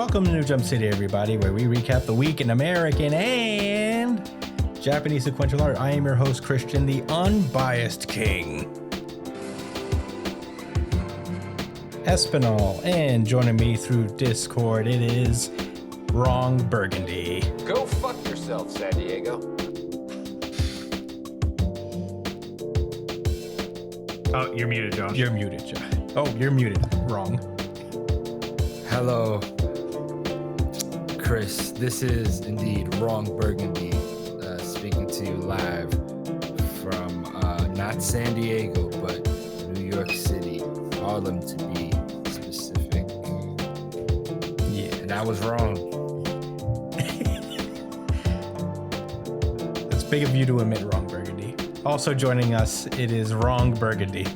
Welcome to New Jump City, everybody, where we recap the week in American and Japanese sequential art. I am your host, Christian, the unbiased king. Espinal, and joining me through Discord, it is Wrong Burgundy. Go fuck yourself, San Diego. Oh, you're muted, Josh. You're muted, Josh. Oh, you're muted. Wrong. Hello, Chris. This is indeed Wrong Burgundy speaking to you live from not San Diego, but New York City, Harlem to be specific. Yeah. And I was wrong. It's big of you to admit Wrong Burgundy. Also joining us, it is Wrong Burgundy.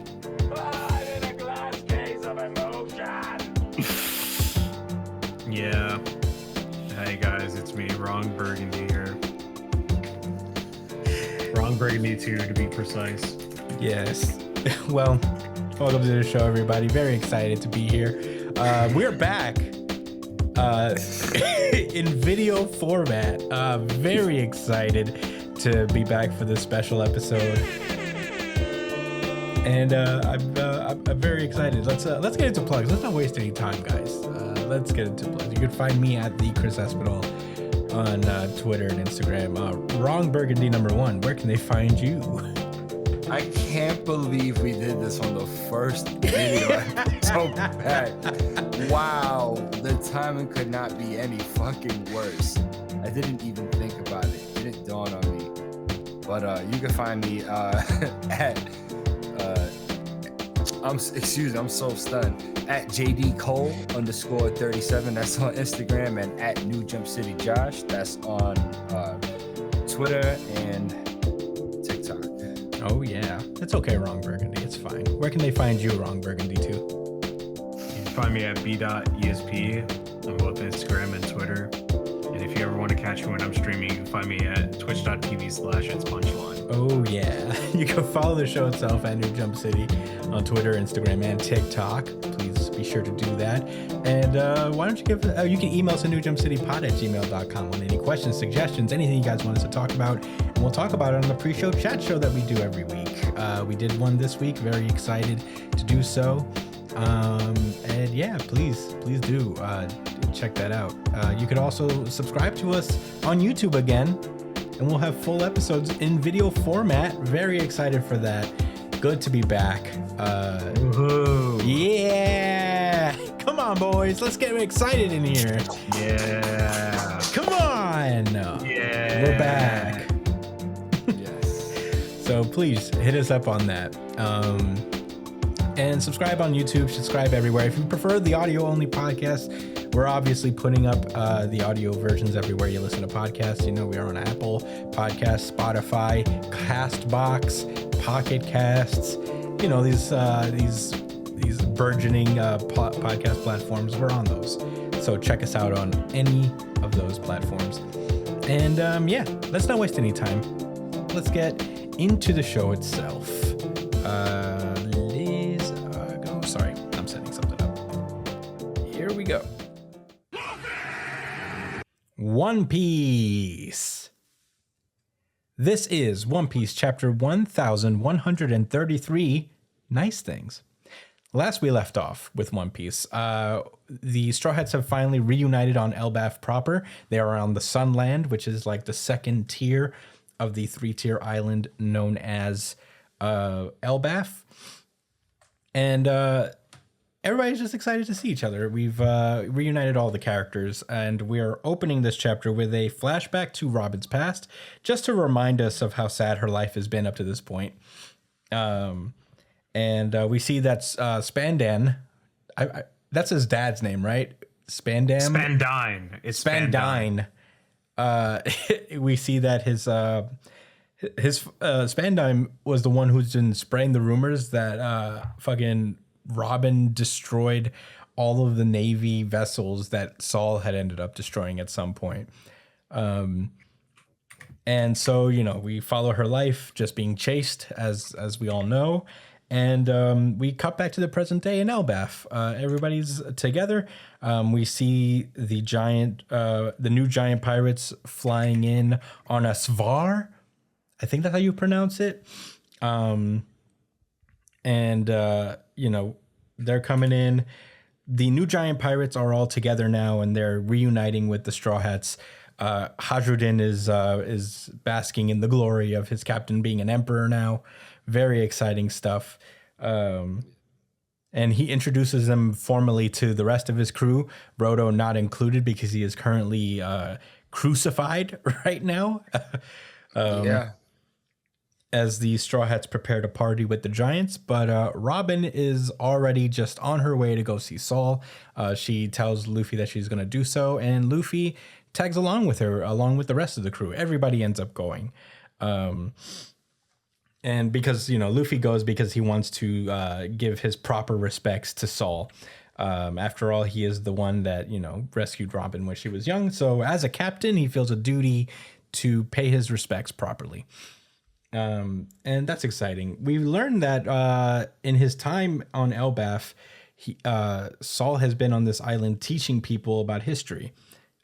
Yeah. Hey guys, it's me, Wrong Burgundy here. Wrong Burgundy 2 to be precise. Yes. Well, welcome to the show, everybody. Very excited to be here. We're back in video format. Very excited to be back for this special episode. And I'm very excited. Let's get into plugs. Let's not waste any time, guys. Let's get into plugs. You can find me at the Chris Espinal on Twitter and Instagram. Wrong Burgundy #1. Where can they find you? I can't believe we did this on the first video. So bad. Wow, the timing could not be any fucking worse. I didn't even think about it. It didn't dawn on me. But you can find me at I'm so stunned. At JD Cole_37. That's on Instagram, and at New Jump City Josh. That's on Twitter and TikTok. Oh yeah, it's okay, Wrong Burgundy. It's fine. Where can they find you, Wrong Burgundy too? You can find me at b.esp on both Instagram and Twitter. And if you ever want to catch me when I'm streaming, you can find me at twitch.tv/itspunchline. Oh yeah, you can follow the show itself at New Jump City on Twitter, Instagram, and TikTok. Please be sure to do that. And why don't you you can email us at newjumpcitypod@gmail.com with any questions, suggestions, anything you guys want us to talk about, and we'll talk about it on the pre-show chat show that we do every week. We did one this week. Very excited to do so. And yeah, please do check that out. You could also subscribe to us on YouTube again, and we'll have full episodes in video format. Very excited for that. Good to be back. Woohoo! Yeah! Come on, boys. Let's get excited in here. Yeah! Come on! Yeah! We're back. Yes. So please hit us up on that. And subscribe on YouTube, subscribe everywhere. If you prefer the audio-only podcast, we're obviously putting up the audio versions everywhere you listen to podcasts. You know, we are on Apple Podcasts, Spotify, Castbox, Pocket Casts. You know, these burgeoning podcast platforms. We're on those. So check us out on any of those platforms. And yeah, let's not waste any time. Let's get into the show itself. Sorry, I'm setting something up. Here we go. One Piece. This is One Piece chapter 1133, Nice Things. Last we left off with One Piece, the Straw Hats have finally reunited on Elbaf proper. They are on the Sunland, which is like the second tier of the 3-tier island known as Elbaf. And everybody's just excited to see each other. We've reunited all the characters, and we're opening this chapter with a flashback to Robin's past, just to remind us of how sad her life has been up to this point. And we see that Spandan, that's his dad's name, right? Spandam? Spandine. It's Spandine. We see that his Spandime was the one who's been spreading the rumors that fucking Robin destroyed all of the Navy vessels that Saul had ended up destroying at some point. And so, you know, we follow her life just being chased, as we all know. And we cut back to the present day in Elbaf. Everybody's together. We see the new giant pirates flying in on a Svar. I think that's how you pronounce it. They're coming in. The new giant pirates are all together now, and they're reuniting with the Straw Hats. Hadruddin is basking in the glory of his captain being an emperor now. Very exciting stuff. And he introduces them formally to the rest of his crew, Brodo not included because he is currently crucified right now. As the Straw Hats prepare to party with the Giants. But Robin is already just on her way to go see Saul. She tells Luffy that she's going to do so, and Luffy tags along with her, along with the rest of the crew. Everybody ends up going. And because, Luffy goes because he wants to give his proper respects to Saul. After all, he is the one that, rescued Robin when she was young. So as a captain, he feels a duty to pay his respects properly. And that's exciting. We learned that in his time on Elbaf, Saul has been on this island teaching people about history.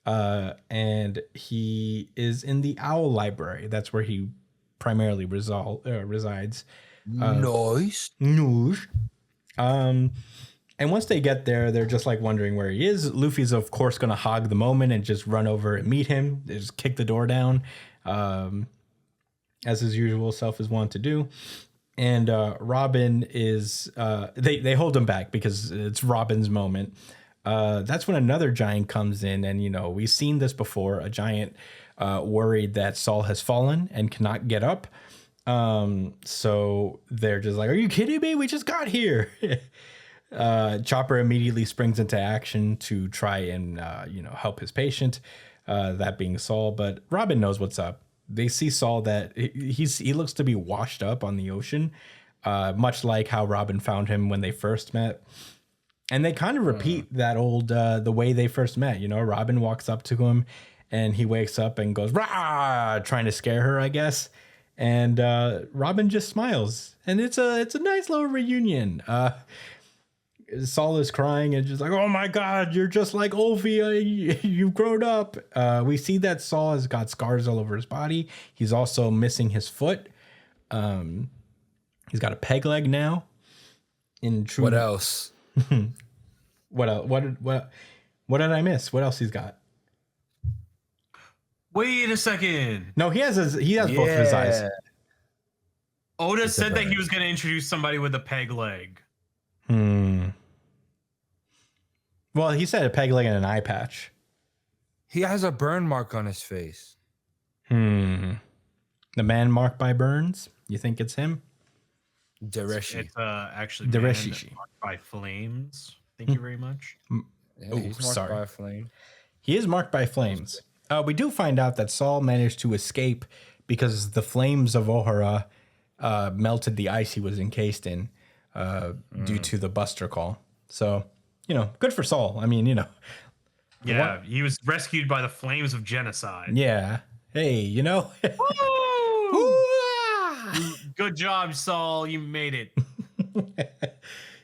And he is in the Owl Library. That's where he primarily resides. Nice. And once they get there, they're just like wondering where he is. Luffy's of course going to hog the moment and just run over and meet him. They just kick the door down. As his usual self is wont to do. And Robin is, they hold him back because it's Robin's moment. That's when another giant comes in, and, we've seen this before, a giant worried that Saul has fallen and cannot get up. So they're just like, are you kidding me? We just got here. Chopper immediately springs into action to try and, help his patient, that being Saul. But Robin knows what's up. They see Saul that he looks to be washed up on the ocean, much like how Robin found him when they first met. And they kind of repeat that old, the way they first met. Robin walks up to him and he wakes up and goes, rah, trying to scare her, I guess. And Robin just smiles. And it's a nice little reunion. Saul is crying and just like, oh my God, you're just like Ulfi. You've grown up. We see that Saul has got scars all over his body. He's also missing his foot. He's got a peg leg now. What else? What else? What did I miss? What else he's got? Wait a second. No, he has both of his eyes. Oda said that he was going to introduce somebody with a peg leg. Well, he said a peg leg and an eye patch. He has a burn mark on his face. The man marked by burns? You think it's him? Dereshi. It's actually Dereshi. Marked by flames. Thank you very much. Yeah, he's marked by a flame. He is marked by flames. We do find out that Saul managed to escape because the flames of Ohara melted the ice he was encased in due to the Buster Call. So, good for Saul. I mean, Yeah, he was rescued by the flames of genocide. Yeah. Hey, Good job, Saul. You made it.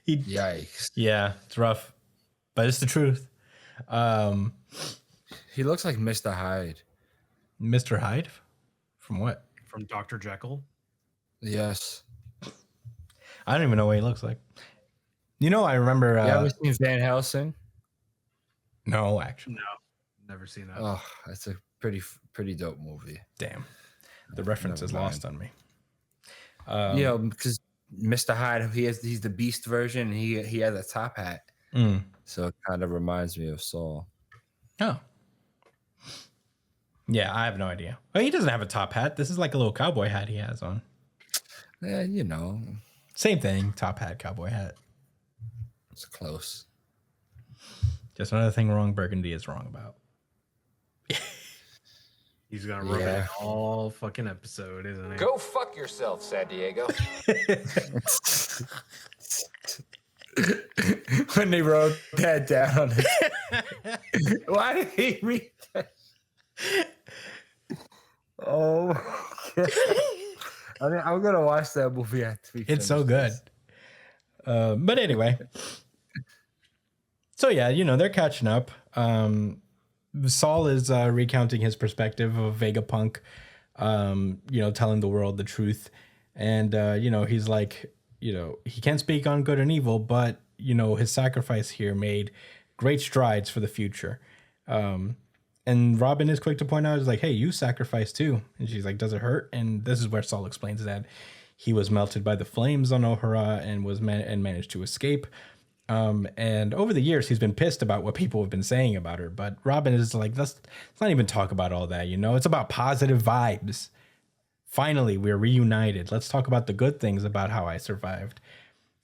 Yikes. Yeah, it's rough, but it's the truth. He looks like Mr. Hyde. Mr. Hyde? From what? From Dr. Jekyll. Yes. I don't even know what he looks like. I remember. You ever seen Van Helsing? No, actually. No, never seen that. Oh, that's a pretty dope movie. Damn. The reference is lost on me. Because Mr. Hyde, he's the Beast version, and he has a top hat. So it kind of reminds me of Saul. Oh. Yeah, I have no idea. Well, he doesn't have a top hat. This is like a little cowboy hat he has on. Yeah, Same thing. Top hat, cowboy hat. It's close. Just another thing wrong Burgundy is wrong about. He's gonna rub it all fucking episode, isn't he? Go fuck yourself, San Diego. When they wrote that down. Why did he read that? Oh, I mean, I'm gonna watch that movie after we It's so good. this. But anyway, so yeah, they're catching up. Saul is recounting his perspective of Vegapunk, telling the world the truth. And, he's like, he can't speak on good and evil, but, his sacrifice here made great strides for the future. And Robin is quick to point out, is like, hey, you sacrificed too. And she's like, does it hurt? And this is where Saul explains that he was melted by the flames on Ohara and managed to escape. And over the years, he's been pissed about what people have been saying about her. But Robin is like, let's not even talk about all that. It's about positive vibes. Finally, we're reunited. Let's talk about the good things about how I survived.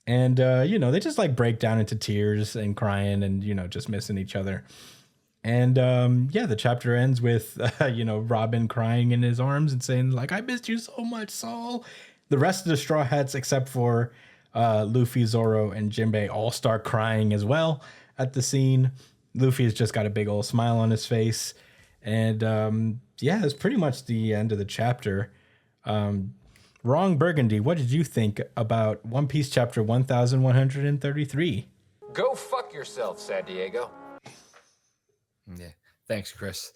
And, they just like break down into tears and crying and, just missing each other. And, the chapter ends with, Robin crying in his arms and saying like, I missed you so much, Saul. The rest of the Straw Hats, except for Luffy, Zoro, and Jinbei, all start crying as well at the scene. Luffy has just got a big old smile on his face. And, it's pretty much the end of the chapter. Wrong Burgundy, what did you think about One Piece chapter 1133? Go fuck yourself, San Diego. Yeah, thanks, Chris.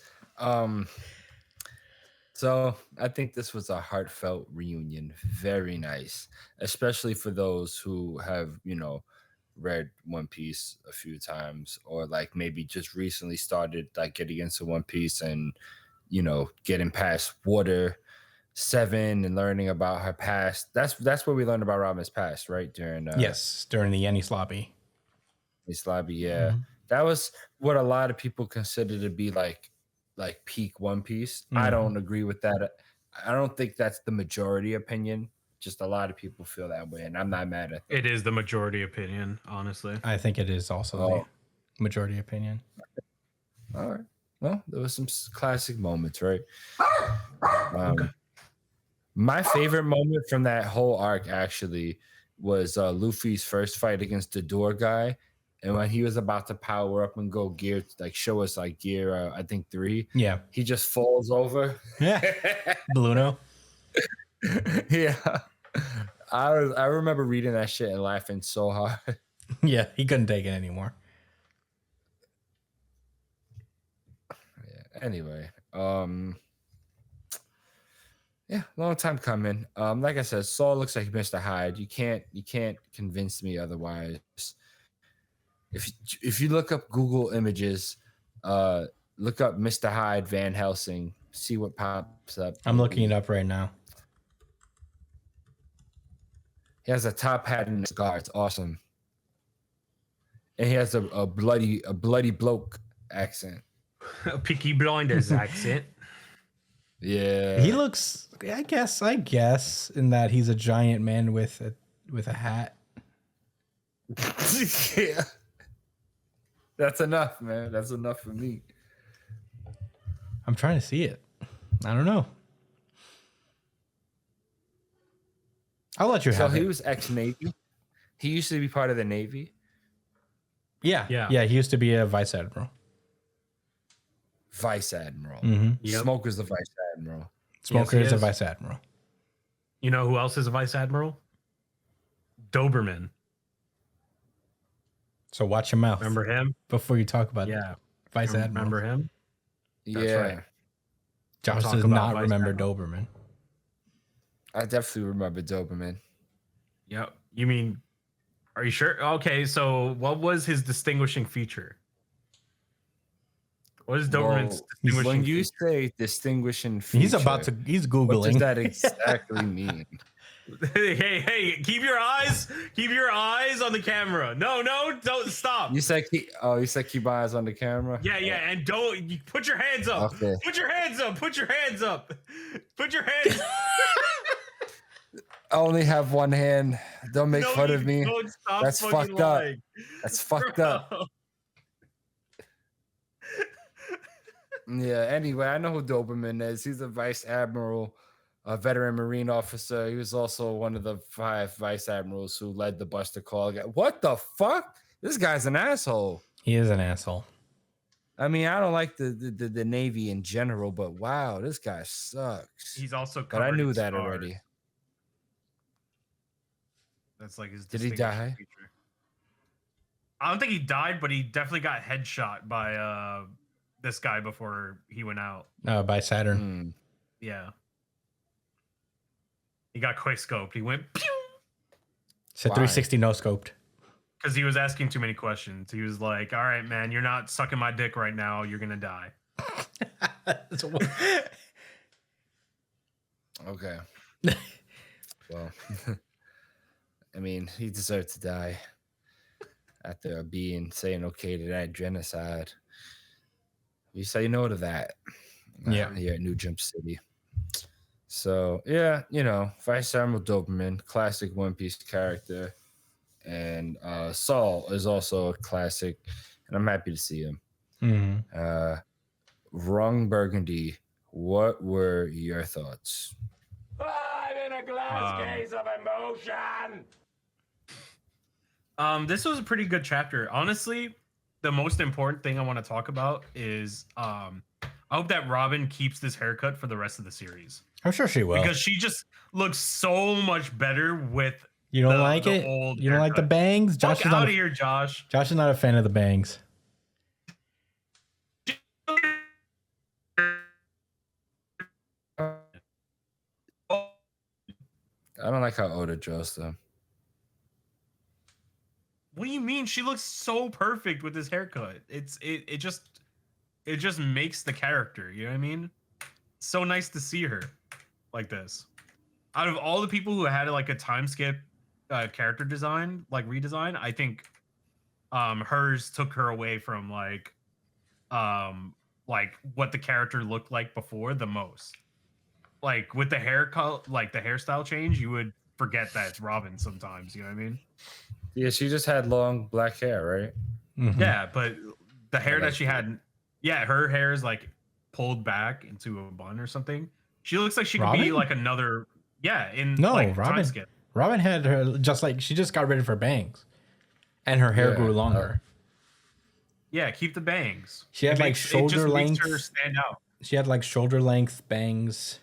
So I think this was a heartfelt reunion. Very nice, especially for those who have, read One Piece a few times, or like maybe just recently started like getting into One Piece and, getting past Water 7 and learning about her past. That's where we learned about Robin's past, right? During the Enies Lobby. Yeah. Mm-hmm. That was what a lot of people consider to be like peak One Piece. Mm-hmm. I don't agree with that. I don't think that's the majority opinion. Just a lot of people feel that way, and I'm not mad at that. It is the majority opinion, honestly. I think it is also the majority opinion. All right. Well, there was some classic moments, right? Okay. My favorite moment from that whole arc actually was Luffy's first fight against the door guy. And when he was about to power up and go gear, like show us like gear, I think 3. Yeah. He just falls over. Yeah. Bluno. Yeah. I remember reading that shit and laughing so hard. Yeah, he couldn't take it anymore. Yeah. Anyway, yeah, long time coming. Like I said, Saul looks like Mr. Hyde. You can't convince me otherwise. If you look up Google Images, look up Mr. Hyde Van Helsing, see what pops up. I'm looking it up right now. He has a top hat and a scar. It's awesome. And he has a bloody bloke accent. A Peaky Blinders accent. Yeah. He looks, I guess, in that he's a giant man with a hat. Yeah. That's enough, man. That's enough for me. I'm trying to see it. I don't know. I'll let you have it. So he was ex-Navy. He used to be part of the Navy. Yeah. He used to be a vice admiral. Vice admiral. Mm-hmm. Yep. Smoker's the vice admiral. Smoker is a vice admiral. You know who else is a vice admiral? Doberman. So watch your mouth. Remember him? Before you talk about vice admiral. Remember him? That's right. Josh does not remember Doberman. I definitely remember Doberman. Yep. You mean, are you sure? Okay, so what was his distinguishing feature? What is Doberman's distinguishing when you feature? Say distinguishing feature, he's Googling. What does that exactly mean? Hey, keep your eyes on the camera. No, don't stop. You said keep my eyes on the camera? Yeah, and don't put your hands up. Okay. Put your hands up. Put your hands up. Put your hands I only have one hand. Don't make fun of me. Don't stop. That's fucked lying. up. That's fucked up. Yeah, anyway, I know who Doberman is. He's a vice admiral, a veteran Marine officer. He was also one of the 5 vice admirals who led the Buster Call. What the fuck? This guy's an asshole. He is an asshole. I mean, I don't like the Navy in general, but wow, this guy sucks. He's also but I knew that scars. already. That's like his. Did he die? Feature. I don't think he died, but he definitely got headshot by this guy before he went out. By Saturn. Mm. Yeah. He got quick scoped. He went pew! So 360 no scoped. Because he was asking too many questions. He was like, all right, man, you're not sucking my dick right now. You're going to die. Okay. Well, I mean, he deserved to die after saying okay to that genocide. You say no to that. Yeah. Here at New Jump City. So, yeah, Vice Admiral Doberman, classic One Piece character. And Saul is also a classic, and I'm happy to see him. Mm-hmm. Wrong Burgundy, what were your thoughts? I'm in a glass case of emotion. This was a pretty good chapter. Honestly, the most important thing I want to talk about is I hope that Robin keeps this haircut for the rest of the series. I'm sure she will. Because she just looks so much better with You don't like it? You don't like the bangs? Josh is out of here, Josh. Josh is not a fan of the bangs. I don't like how Oda draws them. What do you mean? She looks so perfect with this haircut. It just makes the character. You know what I mean? So nice to see her like this. Out of all the people who had like a time skip character design, like redesign, I think hers took her away from like what the character looked like before the most. Like with the haircut, like the hairstyle change, you would forget that it's Robin sometimes. You know what I mean? Yeah, she just had long black hair, right? Mm-hmm. Yeah, but the hair that she had, her hair is like pulled back into a bun or something. She looks like she could be like another. Yeah, Robin. time skip. Robin had her she just got rid of her bangs, and her hair grew longer. Yeah, keep the bangs. She had like shoulder length. Makes her stand out. She had like shoulder length bangs,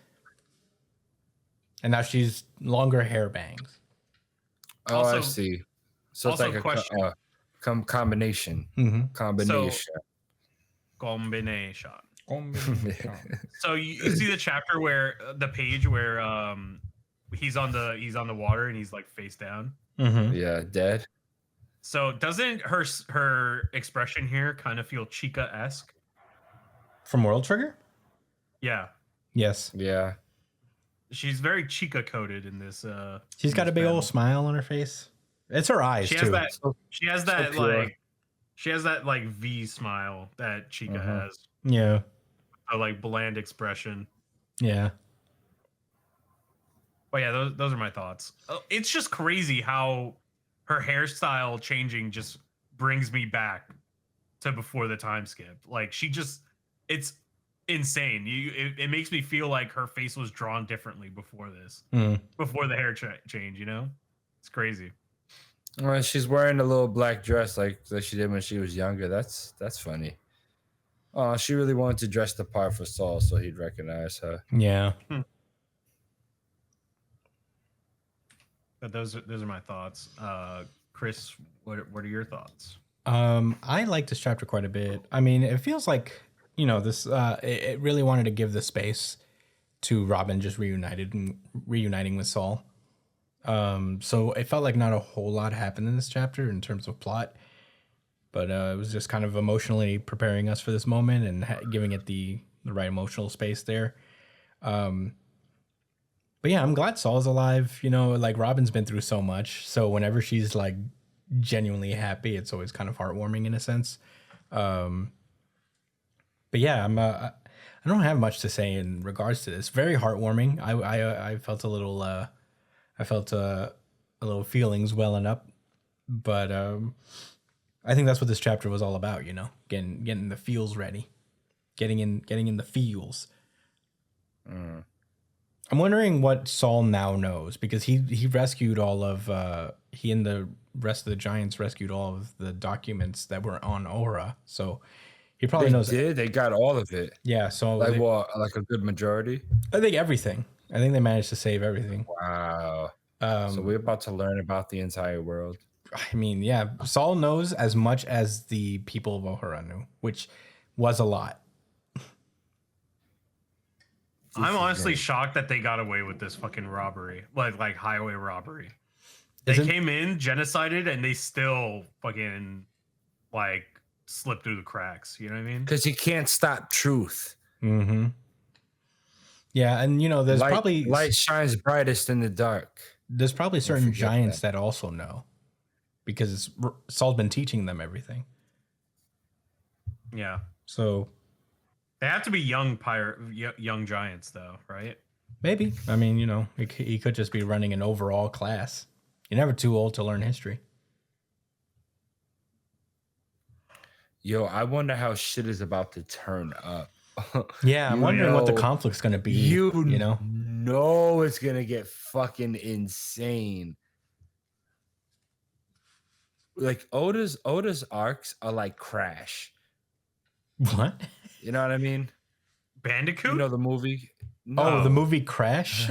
and now she's longer hair bangs. Oh, Also, I see. So it's like a combination. Mm-hmm. Combination. So you see the chapter where the page where he's on the water and he's like face down. Mm-hmm. Yeah, dead. So doesn't her expression here kind of feel Chica-esque? From World Trigger? Yeah. Yes. Yeah. She's very Chica coded in this. She's got a big old smile on her face. It's her eyes she too. She has that like V smile that Chica has. Yeah. A like bland expression. Yeah. But yeah, those are my thoughts. It's just crazy how her hairstyle changing just brings me back to before the time skip. Like it's insane. It makes me feel like her face was drawn differently before this, before the hair change. It's crazy. Well, she's wearing a little black dress like she did when she was younger. That's funny. Oh, she really wanted to dress the part for Saul so he'd recognize her. Yeah. But those are my thoughts. Chris, what are your thoughts? I like this chapter quite a bit. I mean, it feels like, this it really wanted to give the space to Robin just reuniting with Saul. So it felt like not a whole lot happened in this chapter in terms of plot, but it was just kind of emotionally preparing us for this moment and giving it the right emotional space there. But yeah, I'm glad Saul's alive. Like Robin's been through so much, so whenever she's like genuinely happy, it's always kind of heartwarming in a sense. But yeah, I don't have much to say in regards to this. Very heartwarming. I felt a little feelings welling up, but I think that's what this chapter was all about. Getting the feels ready, getting in the feels. I'm wondering what Saul now knows, because he rescued all of he and the rest of the Giants rescued all of the documents that were on Aura. So he probably knows. They got all of it. Yeah. So like a good majority. I think everything. I think they managed to save everything. Wow. So we're about to learn about the entire world. I mean, yeah, Saul knows as much as the people of Ohara knew, which was a lot. I'm honestly shocked that they got away with this fucking robbery, like highway robbery. They came in, genocided, and they still fucking like slipped through the cracks. You know what I mean? Because you can't stop truth. Mm-hmm. Yeah, and there's probably light shines brightest in the dark. There's probably certain giants that also know, because Saul's been teaching them everything. Yeah. So they have to be young giants, though, right? Maybe. I mean, he could just be running an overall class. You're never too old to learn history. Yo, I wonder how shit is about to turn up. Yeah, I'm wondering what the conflict's going to be. You know it's going to get fucking insane. Like Oda's arcs are like Crash. What? You know what I mean? Bandicoot? You know the movie? No. Oh, the movie Crash?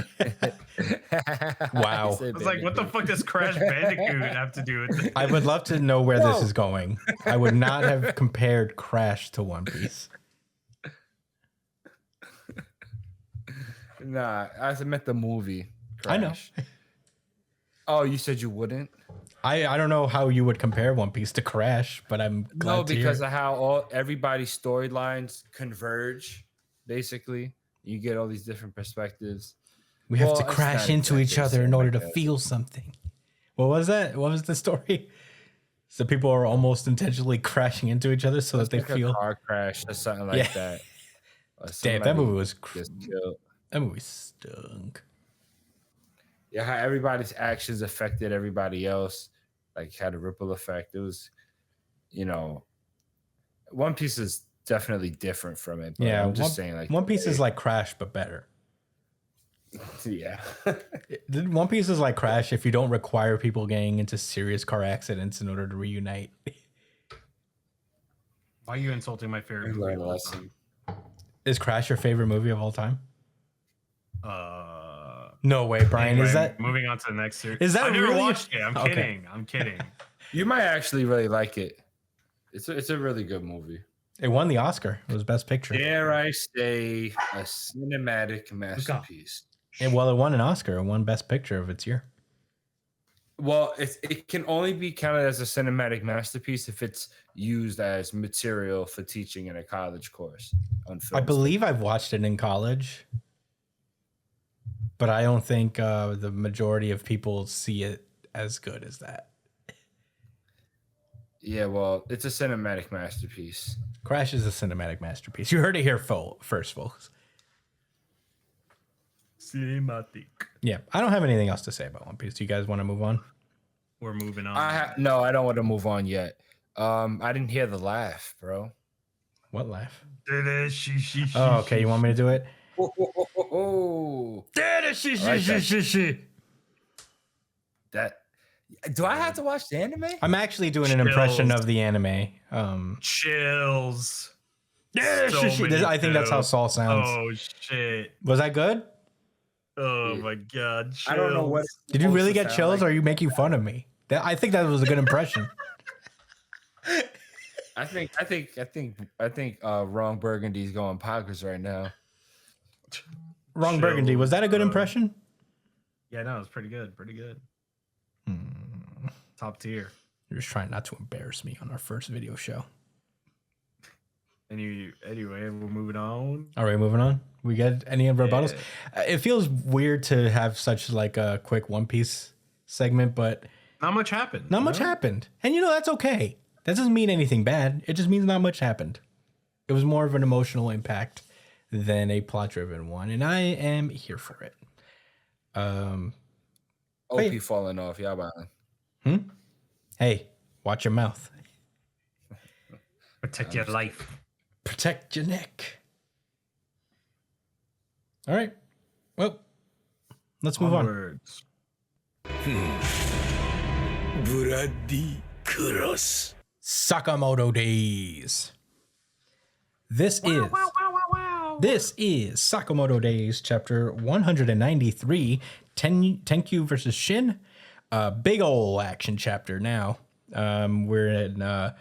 Wow. I was like, what the fuck does Crash Bandicoot have to do with this? I would love to know where this is going. I would not have compared Crash to One Piece. Nah, I meant the movie Crash. I know. Oh, you said you wouldn't? I don't know how you would compare One Piece to Crash, but I'm glad to because hear. of how everybody's storylines converge, basically. You get all these different perspectives. We have to crash into each other in order to feel something. What was that? What was the story? So people are almost intentionally crashing into each other so that they feel a car crash or something like that. Damn, that movie was that movie stunk. Yeah, how everybody's actions affected everybody else, like had a ripple effect. It was, One Piece is definitely different from it. But yeah, I'm just saying, like One Piece is like Crash but better. Yeah, One Piece is like Crash if you don't require people getting into serious car accidents in order to reunite. Why are you insulting my favorite movie of all time? Is Crash your favorite movie of all time? No way, Brian. Anyway, is that moving on to the next series? Is that I've never really watched it. I'm kidding. I'm kidding. You might actually really like it. It's a really good movie. It won the Oscar. It was Best Picture. Dare I say, a cinematic masterpiece. It won an Oscar. It won Best Picture of its year. Well, it can only be counted as a cinematic masterpiece if it's used as material for teaching in a college course. I believe I've watched it in college, but I don't think the majority of people see it as good as that. Yeah, well, it's a cinematic masterpiece. Crash is a cinematic masterpiece. You heard it here first, folks. Cinematic. Yeah, I don't have anything else to say about One Piece. Do you guys want to move on? We're moving on. No, I don't want to move on yet. I didn't hear the laugh, bro. What laugh? Oh, okay. You want me to do it? That. Do I have to watch the anime? I'm actually doing an impression of the anime. Chills. I think that's how Saul sounds. Oh shit! Was that good? Oh my god! Chills. I don't know what. Did you really get chills, or are you making fun of me? I think that was a good impression. I think Wrong Burgundy's going poggers right now. Wrong Burgundy, was that a good impression? Yeah, no, it was pretty good. Pretty good. Top tier. You're just trying not to embarrass me on our first video show. Anyway, we're moving on. All right, moving on. We get any rebuttals? It feels weird to have such like a quick One Piece segment, but not much happened. Not much happened. And that's okay. That doesn't mean anything bad. It just means not much happened. It was more of an emotional impact than a plot-driven one, and I am here for it. OP falling off, y'all behind. Hey, watch your mouth. Protect your life. Protect your neck. All right. Well, let's move on. Bloody Sakamoto Days. This is This is Sakamoto Days, chapter 193, Tenkyu versus Shin. Big ol' action chapter now. We're in...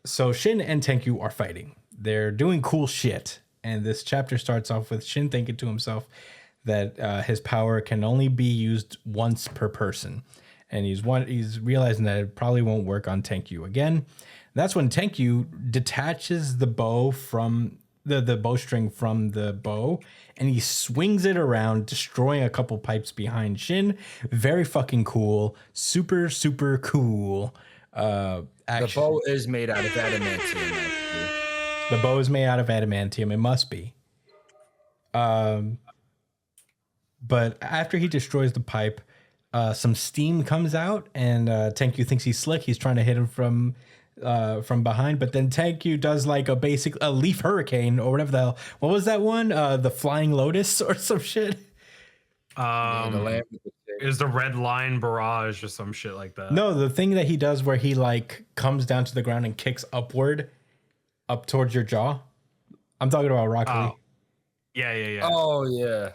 So Shin and Tenkyu are fighting. They're doing cool shit. And this chapter starts off with Shin thinking to himself that his power can only be used once per person. And he's realizing that it probably won't work on Tenkyu again. That's when Tenkyu detaches the bow from the bowstring from the bow, and he swings it around, destroying a couple pipes behind Shin. Very fucking cool. Super, super cool. The bow is made out of adamantium. Actually. The bow is made out of adamantium. It must be. But after he destroys the pipe, some steam comes out, and Tenkyu thinks he's slick. He's trying to hit him from behind, but then Tenkyu does like a leaf hurricane or whatever the hell. What was that one? The flying lotus or some shit. Is the red line barrage or some shit like that? No, the thing that he does where he like comes down to the ground and kicks upward, up towards your jaw. I'm talking about Rock Lee. Yeah. Oh yeah,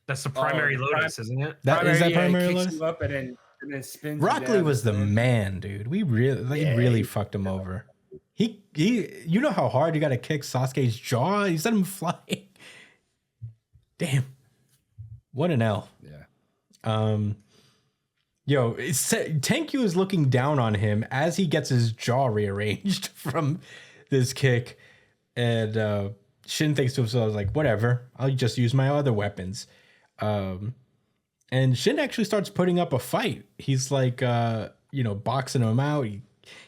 that's the primary lotus, isn't it? Is that primary lotus? You up and then spins. Rock Lee was the man, dude. We really fucked him over. He you know how hard you got to kick Sasuke's jaw? He set him flying. Damn. What an L. Yeah. Tenkyu is looking down on him as he gets his jaw rearranged from this kick, and Shin thinks to himself, like, whatever, I'll just use my other weapons. And Shin actually starts putting up a fight. He's like, boxing him out.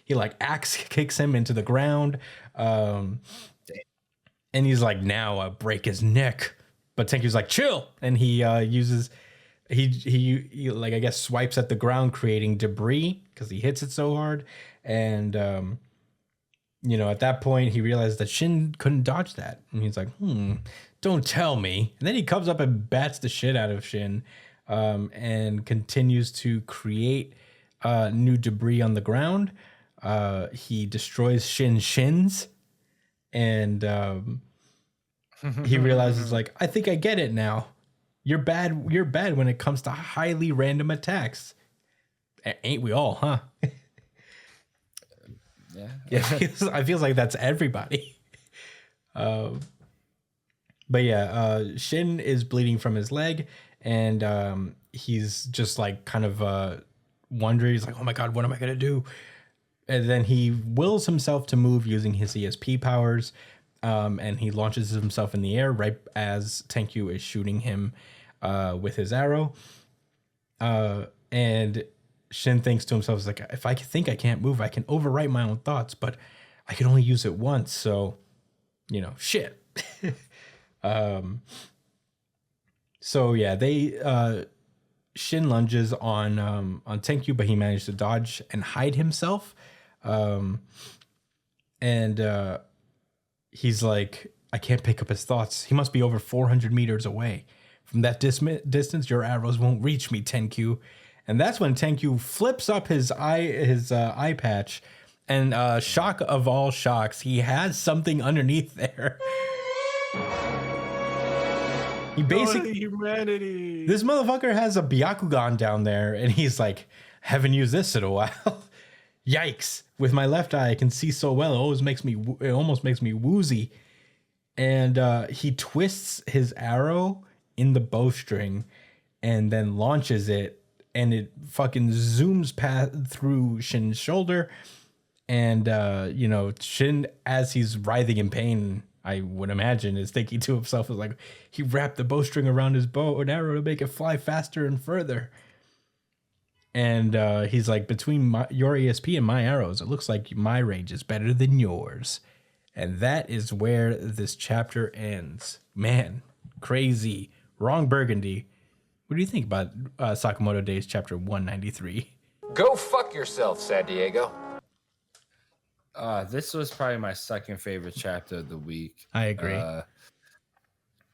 He like axe kicks him into the ground. And he's like, now I'll break his neck. But Tenkyu's like, chill. And he uses, he like, I guess, swipes at the ground, creating debris because he hits it so hard. And, at that point, he realized that Shin couldn't dodge that. And he's like, don't tell me. And then he comes up and bats the shit out of Shin, and continues to create new debris on the ground. He destroys Shin's shins, and he realizes, like, I think I get it now. You're bad when it comes to highly random attacks. Ain't we all, huh? Yeah. I feel like that's everybody. But yeah, Shin is bleeding from his leg, and he's just like kind of wondering. He's like, oh my God, what am I going to do? And then he wills himself to move using his ESP powers, and he launches himself in the air right as Tenkyu is shooting him with his arrow. And Shin thinks to himself, like, if I think I can't move, I can overwrite my own thoughts, but I can only use it once. So, shit. So yeah, Shin lunges on Tenkyu, but he managed to dodge and hide himself. And he's like, I can't pick up his thoughts. He must be over 400 meters away. From that distance, your arrows won't reach me, Tenkyu. And that's when Tenkyu flips up his eye patch, and shock of all shocks, he has something underneath there. He basically, humanity. This motherfucker has a Byakugan down there, and he's like, haven't used this in a while. Yikes! With my left eye, I can see so well. It almost makes me woozy. And he twists his arrow in the bowstring, and then launches it, and it fucking zooms through Shin's shoulder. And Shin, as he's writhing in pain, I would imagine, is thinking to himself, is like, he wrapped the bowstring around his bow and arrow to make it fly faster and further. And he's like, between your ESP and my arrows, it looks like my range is better than yours. And that is where this chapter ends. Man, crazy. Wrong Burgundy. What do you think about Sakamoto Days chapter 193? Go fuck yourself, San Diego. This was probably my second favorite chapter of the week. I agree.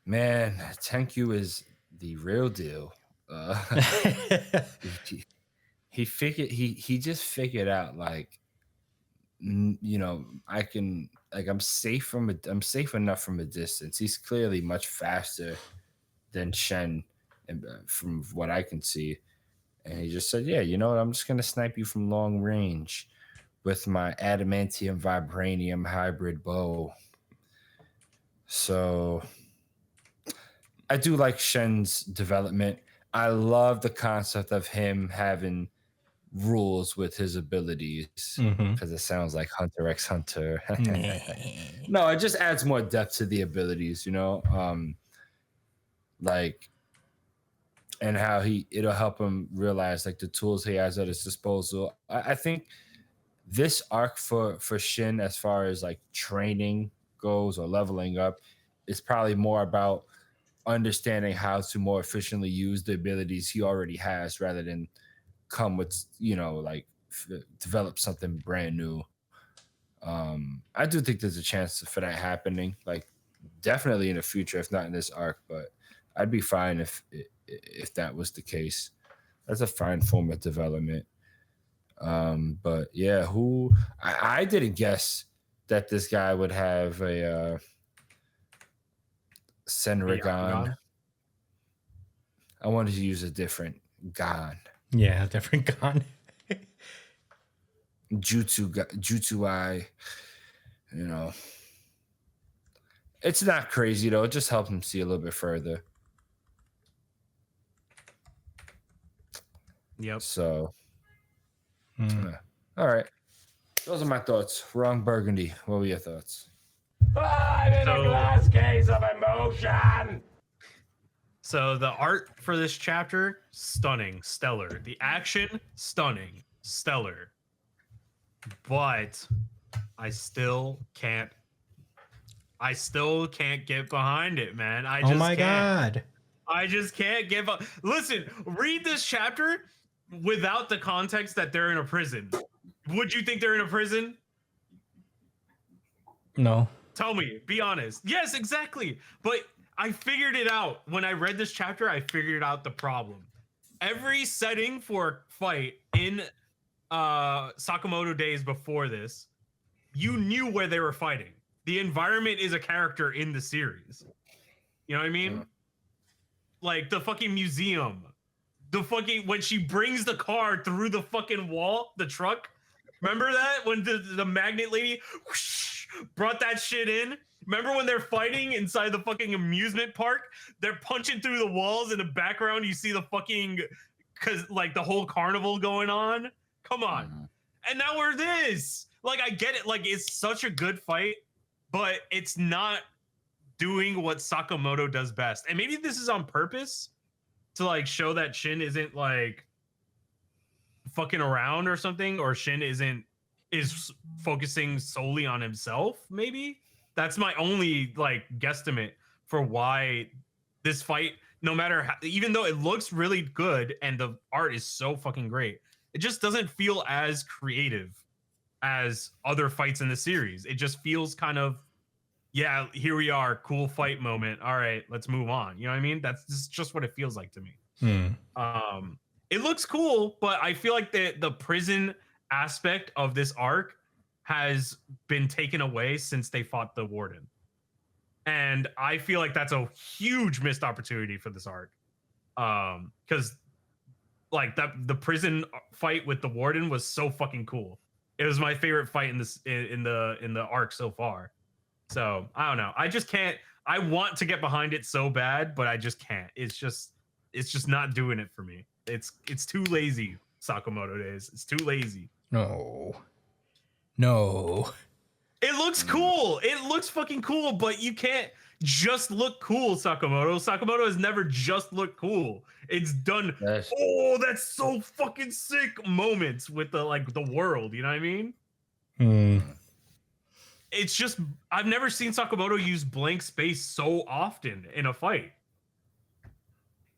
Man, Tenkyu is the real deal. He just figured out, like, you know, I can like I'm safe enough from a distance. He's clearly much faster than Shen, from what I can see. And he just said, "Yeah, you know what? I'm just gonna snipe you from long range with my adamantium vibranium hybrid bow." So I do like Shen's development. I love the concept of him having rules with his abilities Mm-hmm. because it sounds like Hunter x Hunter. No, it just adds more depth to the abilities, you know. Like, and how it'll help him realize like the tools he has at his disposal. I think this arc for Shin, as far as like training goes or leveling up, is probably more about understanding how to more efficiently use the abilities he already has rather than come with, you know, like develop something brand new. I do think there's a chance for that happening, like definitely in the future, if not in this arc. But I'd be fine if that was the case. That's a fine form of development. But yeah, I didn't guess that this guy would have a Senrigan. Yakugan. I wanted to use a different Gan. Yeah, different gun. Jutsu I, you know. It's not crazy though. It just helps him see a little bit further. Yep. So, Hmm. all right. Those are my thoughts. Wrong Burgundy. What were your thoughts? I'm in a glass case of emotion. So the art for this chapter, stunning, stellar. The action, stunning, stellar. But I still can't get behind it, man. I just Oh my can't. god. I just can't give up. Listen, read this chapter without the context that they're in a prison. Would you think they're in a prison? No. Tell me, be honest. Yes, exactly. But I figured it out. When I read this chapter, I figured out the problem. Every setting for a fight in Sakamoto Days before this, you knew where they were fighting. The environment is a character in the series. You know what I mean? Yeah. Like the fucking museum. The fucking when she brings the car through the fucking wall, the truck. Remember that? When the magnet lady whoosh, brought that shit in? Remember when they're fighting inside the fucking amusement park? They're punching through the walls. In the background, you see the fucking, cause like the whole carnival going on. Come on. Mhm. And now we're this. Like, I get it. Like, it's such a good fight, but it's not doing what Sakamoto does best. And maybe this is on purpose to like show that Shin isn't like fucking around or something, or Shin is focusing solely on himself. Maybe that's my only like guesstimate for why this fight, no matter how, even though it looks really good and the art is so fucking great, it just doesn't feel as creative as other fights in the series. It just feels kind of, yeah, here we are, cool fight moment. All right, let's move on. You know what I mean? That's just what it feels like to me. Hmm. It looks cool, but I feel like the prison aspect of this arc has been taken away since they fought the warden. And I feel like that's a huge missed opportunity for this arc. Because like the prison fight with the warden was so fucking cool. It was my favorite fight in the arc so far. So I don't know. I just can't. I want to get behind it so bad, but I just can't. It's just not doing it for me. It's too lazy. Sakamoto Days. It's too lazy. No. It looks cool. It looks fucking cool, but you can't just look cool, Sakamoto. Sakamoto has never just looked cool. It's done. That's- Oh, that's so fucking sick moments with the world. You know what I mean? Hmm. It's just I've never seen Sakamoto use blank space so often in a fight.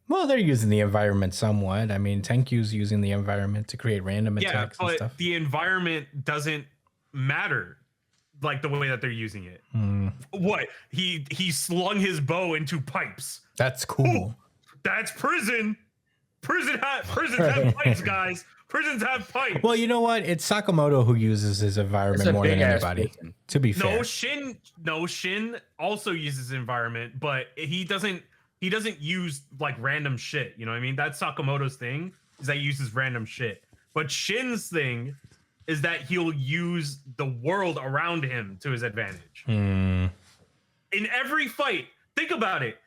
Well, they're using the environment somewhat. I mean, Tenkyu's using the environment to create random Yeah, attacks and but stuff. the environment doesn't matter like the way that they're using it. Hmm. What? He slung his bow into pipes. That's cool. That's prison. Prisons have pipes, guys. Prisons have pipes. Well, you know what? It's Sakamoto who uses his environment more than anybody. To be fair, Shin also uses environment, but he doesn't use like random shit. You know what I mean? That's Sakamoto's thing, is that he uses random shit. But Shin's thing is that he'll use the world around him to his advantage. In every fight, think about it.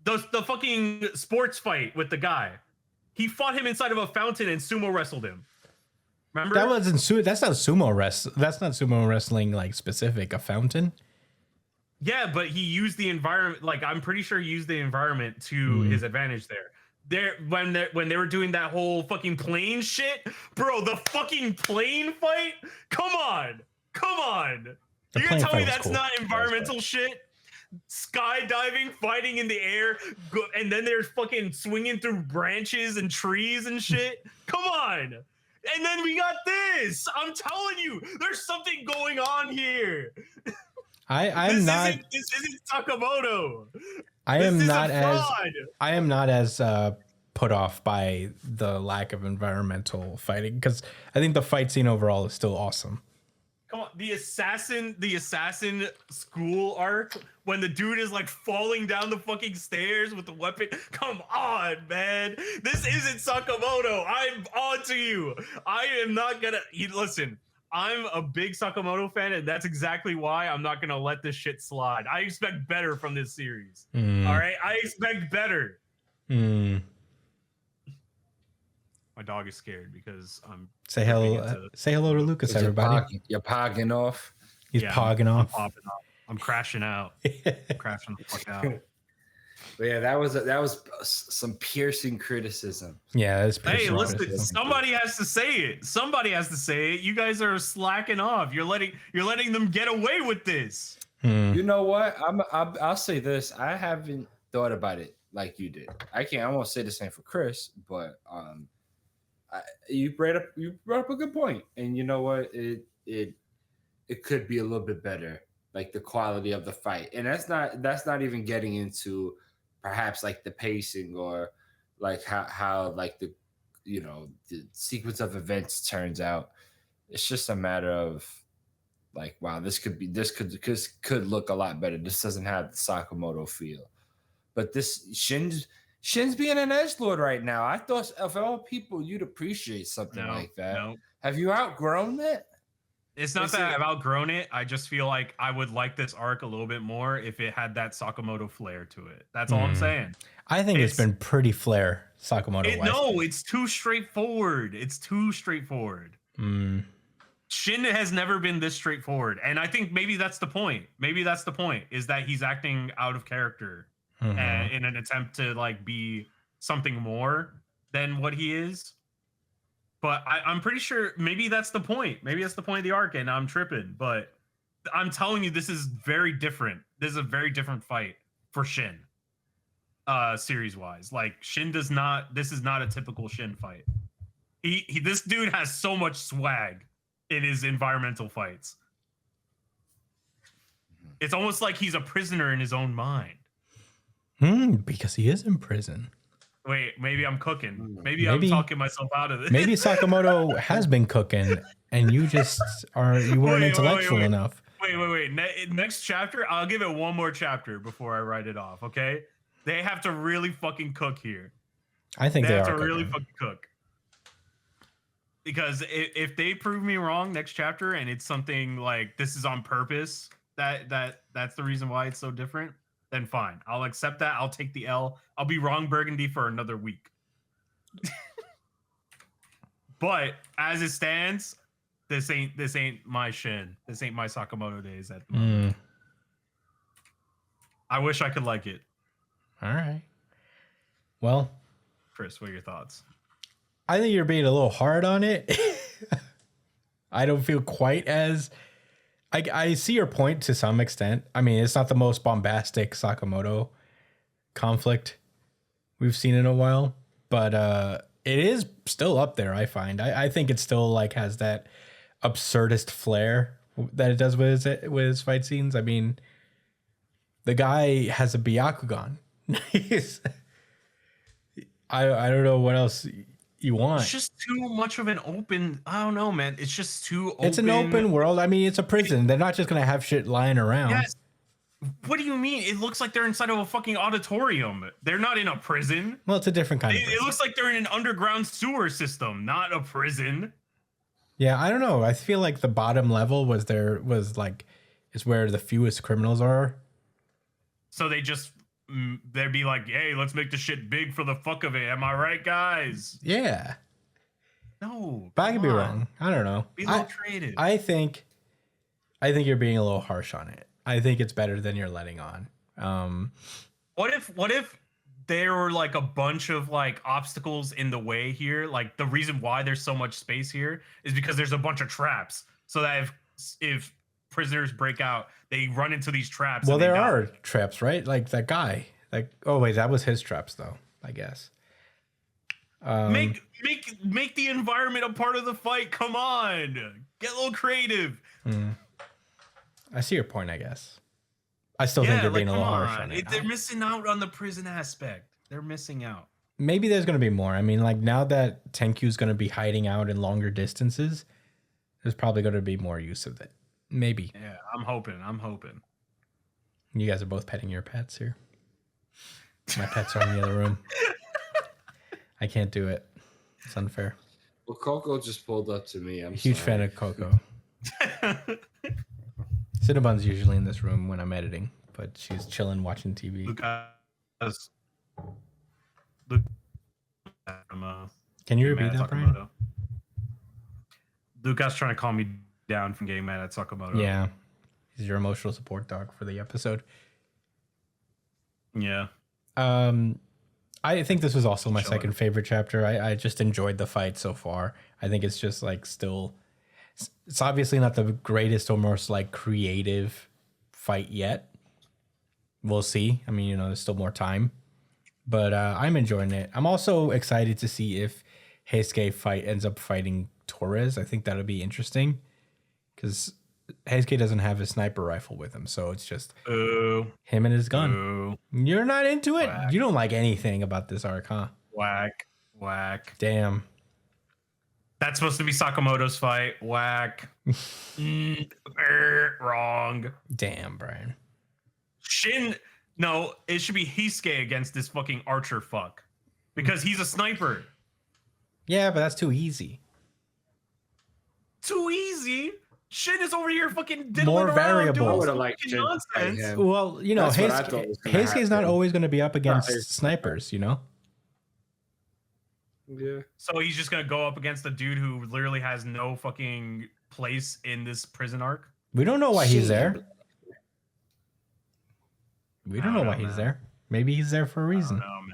The fucking sports fight with the guy. He fought him inside of a fountain and sumo wrestled him. Remember? That's not sumo wrestling. That's not sumo wrestling like specific. A fountain. Yeah, but he used the environment. Like, I'm pretty sure he used the environment to his advantage there. When they were doing that whole fucking plane shit, bro, the fucking plane fight. Come on. You gonna tell me that's not environmental shit? Skydiving, fighting in the air, and then they're fucking swinging through branches and trees and shit. Come on. And then we got this. I'm telling you, there's something going on here. This isn't Sakamoto. I am not as put off by the lack of environmental fighting, because I think the fight scene overall is still awesome. Come on, the assassin school arc when the dude is like falling down the fucking stairs with the weapon. Come on, man. This isn't Sakamoto. I'm on to you. I am not gonna listen. I'm a big Sakamoto fan, and that's exactly why I'm not gonna let this shit slide. I expect better from this series. All right, I expect better. My dog is scared because I'm say hello to Lucas, everybody. You're pogging off. He's pogging off. I'm crashing out. Crashing the fuck out. But yeah, that was some piercing criticism. Yeah, that's hey, listen, somebody has to say it. Somebody has to say it. You guys are slacking off. You're letting them get away with this. You know what? I'll say this. I haven't thought about it like you did. I won't say the same for Chris, but you brought up a good point. And you know what? It could be a little bit better, like the quality of the fight. And that's not even getting into perhaps like the pacing or like how like the sequence of events turns out. It's just a matter of like, wow, this could look a lot better. This doesn't have the Sakamoto feel. But this Shin's being an edgelord right now. I thought of all people you'd appreciate something like that. No. Have you outgrown that? It's not that I've outgrown it. I just feel like I would like this arc a little bit more if it had that Sakamoto flair to it. That's all I'm saying. I think it's been pretty flair Sakamoto. No, it's too straightforward. Shin has never been this straightforward. And I think maybe that's the point. Is that he's acting out of character in an attempt to like be something more than what he is. But I'm pretty sure maybe that's the point. Maybe that's the point of the arc, and I'm tripping. But I'm telling you, this is very different. This is a very different fight for Shin, series-wise. Like, Shin does not... This is not a typical Shin fight. This dude has so much swag in his environmental fights. It's almost like he's a prisoner in his own mind. Because he is in prison. Wait, maybe I'm cooking. Maybe I'm talking myself out of this. Maybe Sakamoto has been cooking, and you just weren't intellectual enough. Wait. Next chapter, I'll give it one more chapter before I write it off. Okay, they have to really fucking cook here. I think they have to really fucking cook. Because if they prove me wrong next chapter, and it's something like this is on purpose, that's the reason why it's so different, then fine. I'll accept that. I'll take the L. I'll be wrong Burgundy for another week. But as it stands, this ain't my Shin. This ain't my Sakamoto Days at the moment. I wish I could like it. All right. Well, Chris, what are your thoughts? I think you're being a little hard on it. I don't feel quite as... I see your point to some extent. I mean, it's not the most bombastic Sakamoto conflict we've seen in a while, but it is still up there, I find. I think it still like has that absurdist flair that it does with his fight scenes. I mean, the guy has a Byakugan. I don't know what else you want. It's just too much of an open. I don't know, man. It's just too open. It's an open world. I mean, it's a prison. They're not just gonna have shit lying around. Yes. What do you mean? It looks like they're inside of a fucking auditorium. They're not in a prison. Well, it's a different kind of It prison. looks like they're in an underground sewer system, not a prison. Yeah, I don't know. I feel like the bottom level is where the fewest criminals are. So they'd be like, hey, let's make the shit big for the fuck of it. Am I right, guys? Yeah. No. But I could be come on. wrong. I don't know. Be a little creative. I think you're being a little harsh on it. I think it's better than you're letting on. What if there were like a bunch of like obstacles in the way here? Like the reason why there's so much space here is because there's a bunch of traps. So that if prisoners break out, they run into these traps. Well, and they there die. are traps, right? Like that guy. Like, oh wait, that was his traps though, I guess. Make the environment a part of the fight. Come on, get a little creative. I see your point, I guess. I still think you're being a little harsh on it. They're missing out on the prison aspect. They're missing out. Maybe there's going to be more. I mean, like now that Tenkyu's going to be hiding out in longer distances, there's probably going to be more use of it. Maybe. Yeah, I'm hoping. You guys are both petting your pets here. My pets are in the other room. I can't do it. It's unfair. Well, Coco just pulled up to me. I'm Huge fan of Coco. Cinnabon's usually in this room when I'm editing, but she's chilling watching TV. Can you repeat that, Brian? Lucas trying to calm me down from getting mad at Sakamoto. Yeah. He's your emotional support dog for the episode. Yeah. I think this was also my second favorite chapter. I just enjoyed the fight so far. I think it's just like still, it's obviously not the greatest or most like creative fight yet. We'll see. I mean, there's still more time, but I'm enjoying it. I'm also excited to see if Heisuke ends up fighting Torres. I think that'll be interesting because Heisuke doesn't have his sniper rifle with him, so it's just him and his gun. Ooh. You're not into it? Whack. You don't like anything about this arc, huh? Whack. Damn. That's supposed to be Sakamoto's fight. Whack. Wrong. Damn, Brian. No, it should be Heisuke against this fucking archer fuck. Because he's a sniper. Yeah, but that's too easy. Too easy? Shin is over here fucking diddling More around variable. doing I would've some liked fucking Shin to fight nonsense. him. Well, That's what I thought was gonna Heisuke's not happen. always going to be up against Heisuke. snipers, Yeah. So he's just gonna go up against a dude who literally has no fucking place in this prison arc. We don't know why he's there. We don't know why know, he's man. there. Maybe he's there for a reason. Oh man.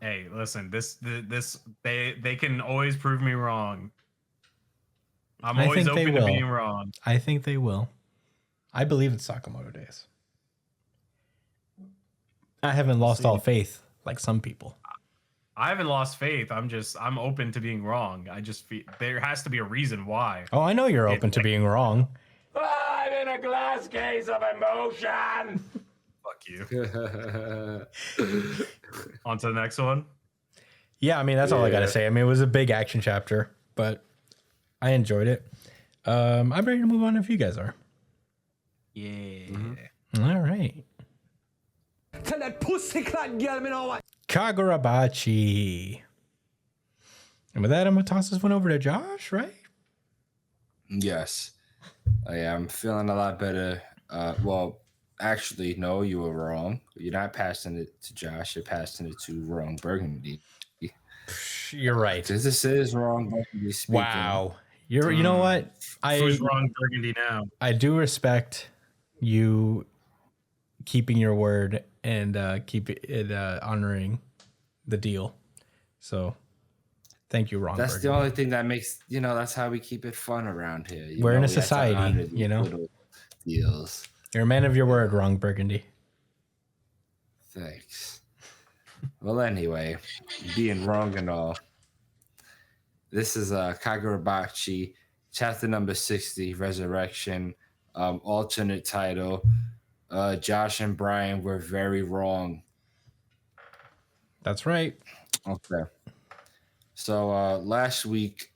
Hey, listen, this they can always prove me wrong. I'm I always think they open to will. being wrong. I think they will. I believe it's Sakamoto Days. I haven't lost all faith like some people. I haven't lost faith. I'm open to being wrong. I just feel there has to be a reason why. Oh, I know you're open to being wrong. I'm in a glass case of emotion. Fuck you. On to the next one. Yeah, I mean, that's all I got to say. I mean, it was a big action chapter, but I enjoyed it. I'm ready to move on if you guys are. Yeah. All right. Tell that pussycat girl me know what. Kagurabachi. And with that, I'm going to toss this one over to Josh, right? Yes. I am feeling a lot better. Well, actually, no, you were wrong. You're not passing it to Josh. You're passing it to Wrong Burgundy. You're right. Because this is Wrong Burgundy speaking. Wow. You know what? Who's wrong, Burgundy now? I do respect you keeping your word and keep it honoring the deal. So thank you, Ron. That's the only thing that makes, that's how we keep it fun around here. We're in a We have to society, honor these little deals. You're a man of your word, Wrong Burgundy. Thanks. Well, anyway, being wrong and all, this is Kagurabachi, chapter number 60, Resurrection, alternate title. Josh and Brian were very wrong. That's right. Okay. So last week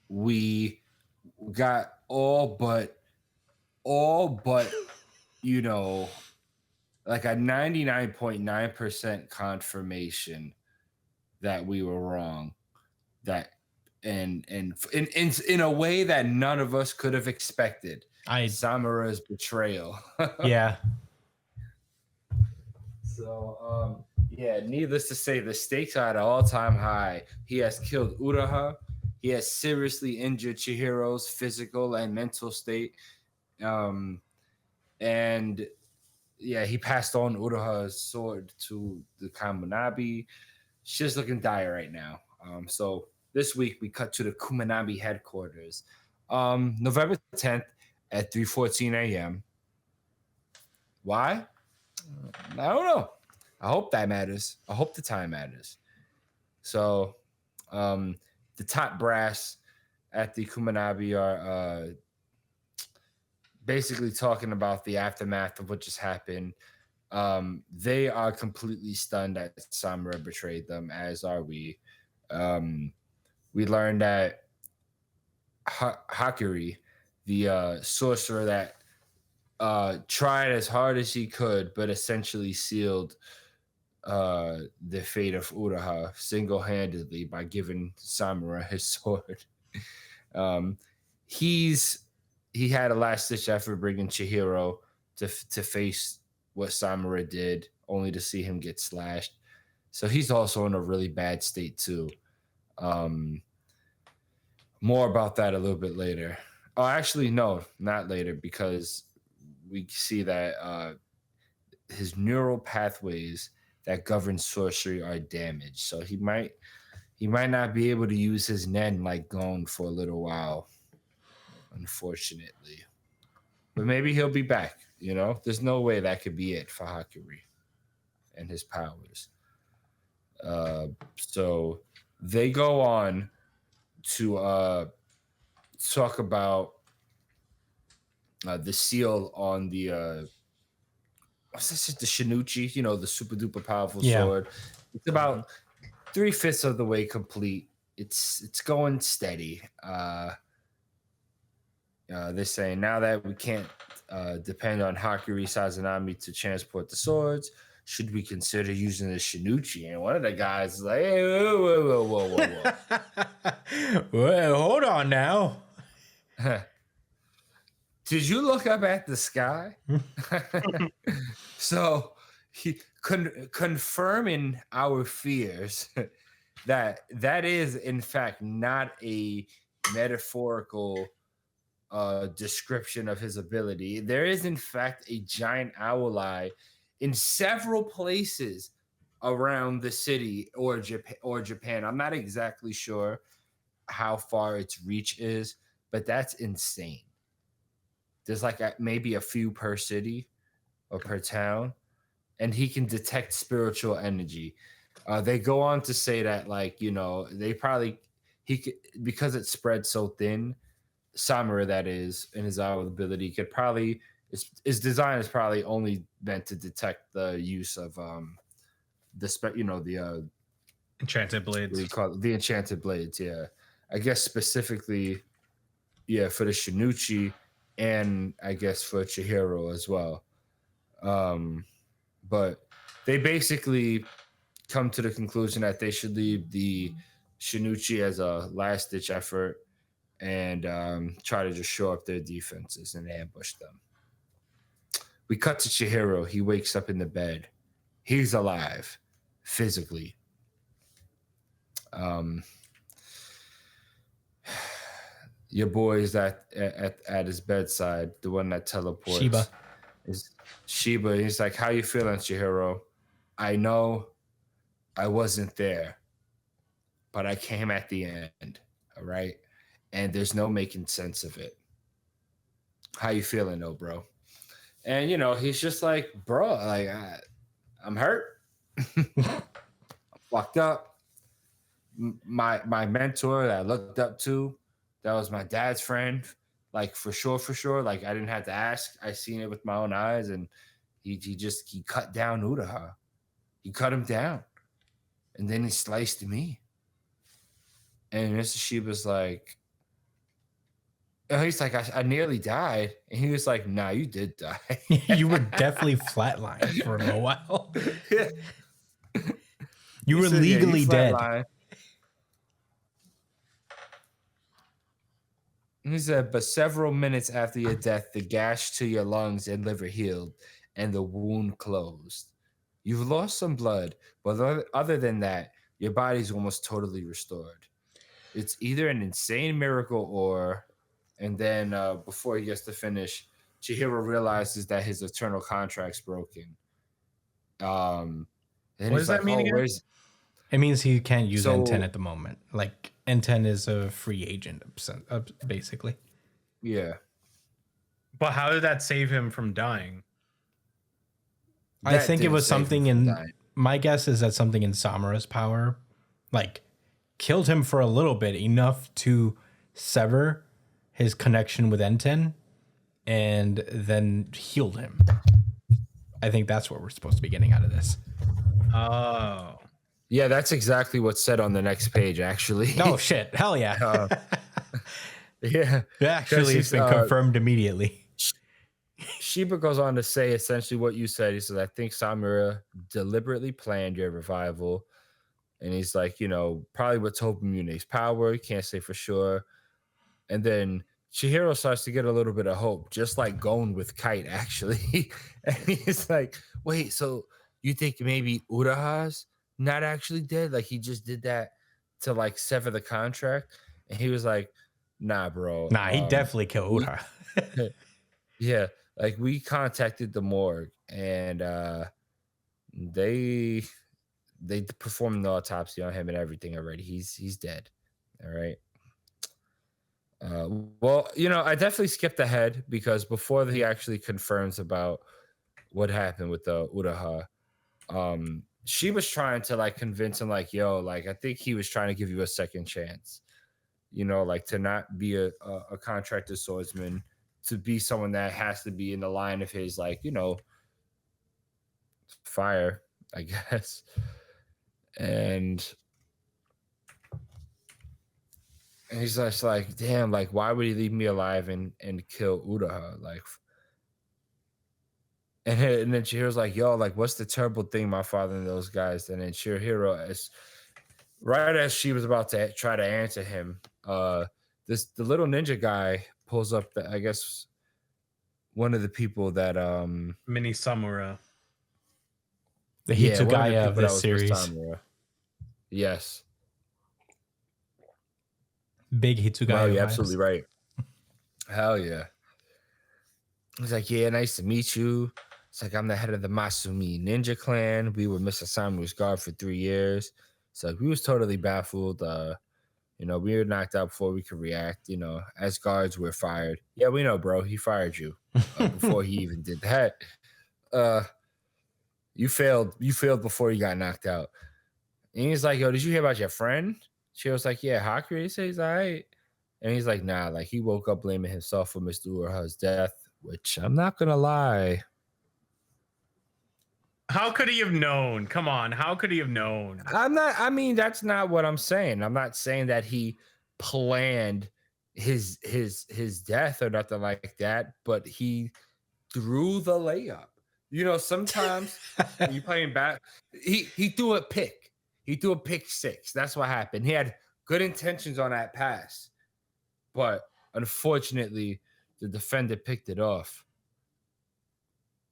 we got all but you know, like a 99.9% confirmation that we were wrong. That and in a way that none of us could have expected. Samura's betrayal. Yeah. So yeah, needless to say, the stakes are at an all-time high. He has killed Uraha. He has seriously injured Chihiro's physical and mental state. And yeah, he passed on Uraha's sword to the Kamunabi. She's looking dire right now. So this week we cut to the Kuminabi headquarters. November 10th at 3:14 a.m. Why? I don't know. I hope that matters. I hope the time matters. So the top brass at the Kuminabi are basically talking about the aftermath of what just happened. They are completely stunned that Samura betrayed them, as are we. We learned that Hakuri, the sorcerer that tried as hard as he could, but essentially sealed the fate of Uraha single-handedly by giving Samura his sword. He had a last-ditch effort bringing Chihiro to face what Samura did, only to see him get slashed. So he's also in a really bad state too. More about that a little bit later. Oh, actually, no, not later, because we see that his neural pathways that govern sorcery are damaged. So he might not be able to use his Nen like Gon for a little while, unfortunately. But maybe he'll be back, you know? There's no way that could be it for Hakuri and his powers. So they go on to talk about the seal on the what's this? The Shinuchi, you know, the super duper powerful sword. It's about 3/5 of the way complete. It's going steady. They're saying now that we can't depend on Hakuri Sazanami to transport the swords, should we consider using the Shinuchi? And one of the guys is like, hey, whoa. Well, hold on now. Did you look up at the sky? So he confirming our fears that is in fact not a metaphorical description of his ability. There is in fact a giant owl eye in several places around the city or Japan. I'm not exactly sure how far its reach is, but that's insane. There's like maybe a few per city or per town, and he can detect spiritual energy. They go on to say that, like, you know, because it spread so thin, Samura, that is, in his owl ability, could probably his design is probably only meant to detect the use of the enchanted blades. What do you call it? The enchanted blades, yeah. I guess specifically, yeah, for the Shinuchi, and I guess for Chihiro as well. But they basically come to the conclusion that they should leave the Shinuchi as a last-ditch effort and try to just shore up their defenses and ambush them. We cut to Chihiro. He wakes up in the bed. He's alive, physically. Your boy is at his bedside, the one that teleports. Shiba. Is Shiba. He's like, how you feeling, Chihiro? I know I wasn't there, but I came at the end, all right? And there's no making sense of it. How you feeling, though, bro? And, you know, he's just like, bro, like, I'm hurt. I'm fucked up. My mentor that I looked up to, that was my dad's friend, like, for sure. Like, I didn't have to ask. I seen it with my own eyes, and he cut down Uraha. He cut him down, and then he sliced me. And Mr. Shiba's like, and he's like, I nearly died. And he was like, nah, you did die. You were definitely flatlined for a little while. Yeah. You He were said, yeah, you legally dead. flatlined. He said, but several minutes after your death, the gash to your lungs and liver healed and the wound closed. You've lost some blood, but other than that, your body's almost totally restored. It's either an insane miracle or, and then before he gets to finish, Chihiro realizes that his eternal contract's broken. And What does that mean again? Where's It means he can't use So- N10 at the moment. Like N10 is a free agent, basically. yeah. But how did that save him from dying? I That think it didn't was save him something from in. dying. My guess is that something in Samura's power, like, killed him for a little bit, enough to sever his connection with N10, and then healed him. I think that's what we're supposed to be getting out of this. Oh. Yeah, that's exactly what's said on the next page, actually. Oh shit! Hell yeah! Yeah. Actually, it's he's, been confirmed immediately. Shiba goes on to say essentially what you said. He says, I think Samura deliberately planned your revival. And he's like, you know, probably with Topamune's power. He can't say for sure. And then Chihiro starts to get a little bit of hope, just like going with Kite, actually. And he's like, wait, so you think maybe Uraha's not actually dead? Like he just did that to like sever the contract? And he was like, nah, bro. Nah, he definitely killed Ura. Yeah, like we contacted the morgue and they performed the autopsy on him and everything already. He's dead. All right. Well, you know, I definitely skipped ahead because before he actually confirms about what happened with the Uraha, she was trying to like convince him, like, yo, like I think he was trying to give you a second chance, you know, like to not be a contracted swordsman, to be someone that has to be in the line of his, like, you know, fire, I guess. And he's just like, damn, like, why would he leave me alive and kill Uraha? Like, and then Chihiro's like, yo, like, what's the terrible thing my father and those guys? And then Chihiro, is right as she was about to try to answer him, the little ninja guy pulls up the, I guess, one of the people that Mini Samura. The one of the Hitsugaya of people that this was with series. Samura. Yes. Big Hitsugaya. Wow, you're vibes. absolutely right. Hell yeah. He's like, yeah, nice to meet you. It's like, I'm the head of the Masumi Ninja Clan. We were Mr. Samu's guard for 3 years. So we was totally baffled. You know, we were knocked out before we could react. You know, as guards, we're fired. Yeah, we know, bro. He fired you before he even did that. You failed before you got knocked out. And he's like, yo, did you hear about your friend? She was like, yeah, Haku. He says, all right. And he's like, nah, like he woke up blaming himself for Mr. Uraha's death, which I'm not gonna lie. How could he have known? Come on, how could he have known? I mean, that's not what I'm saying. I'm not saying that he planned his death or nothing like that, but he threw the layup. You know, sometimes when you playing back, he threw a pick. He threw a pick six. That's what happened. He had good intentions on that pass, but unfortunately, the defender picked it off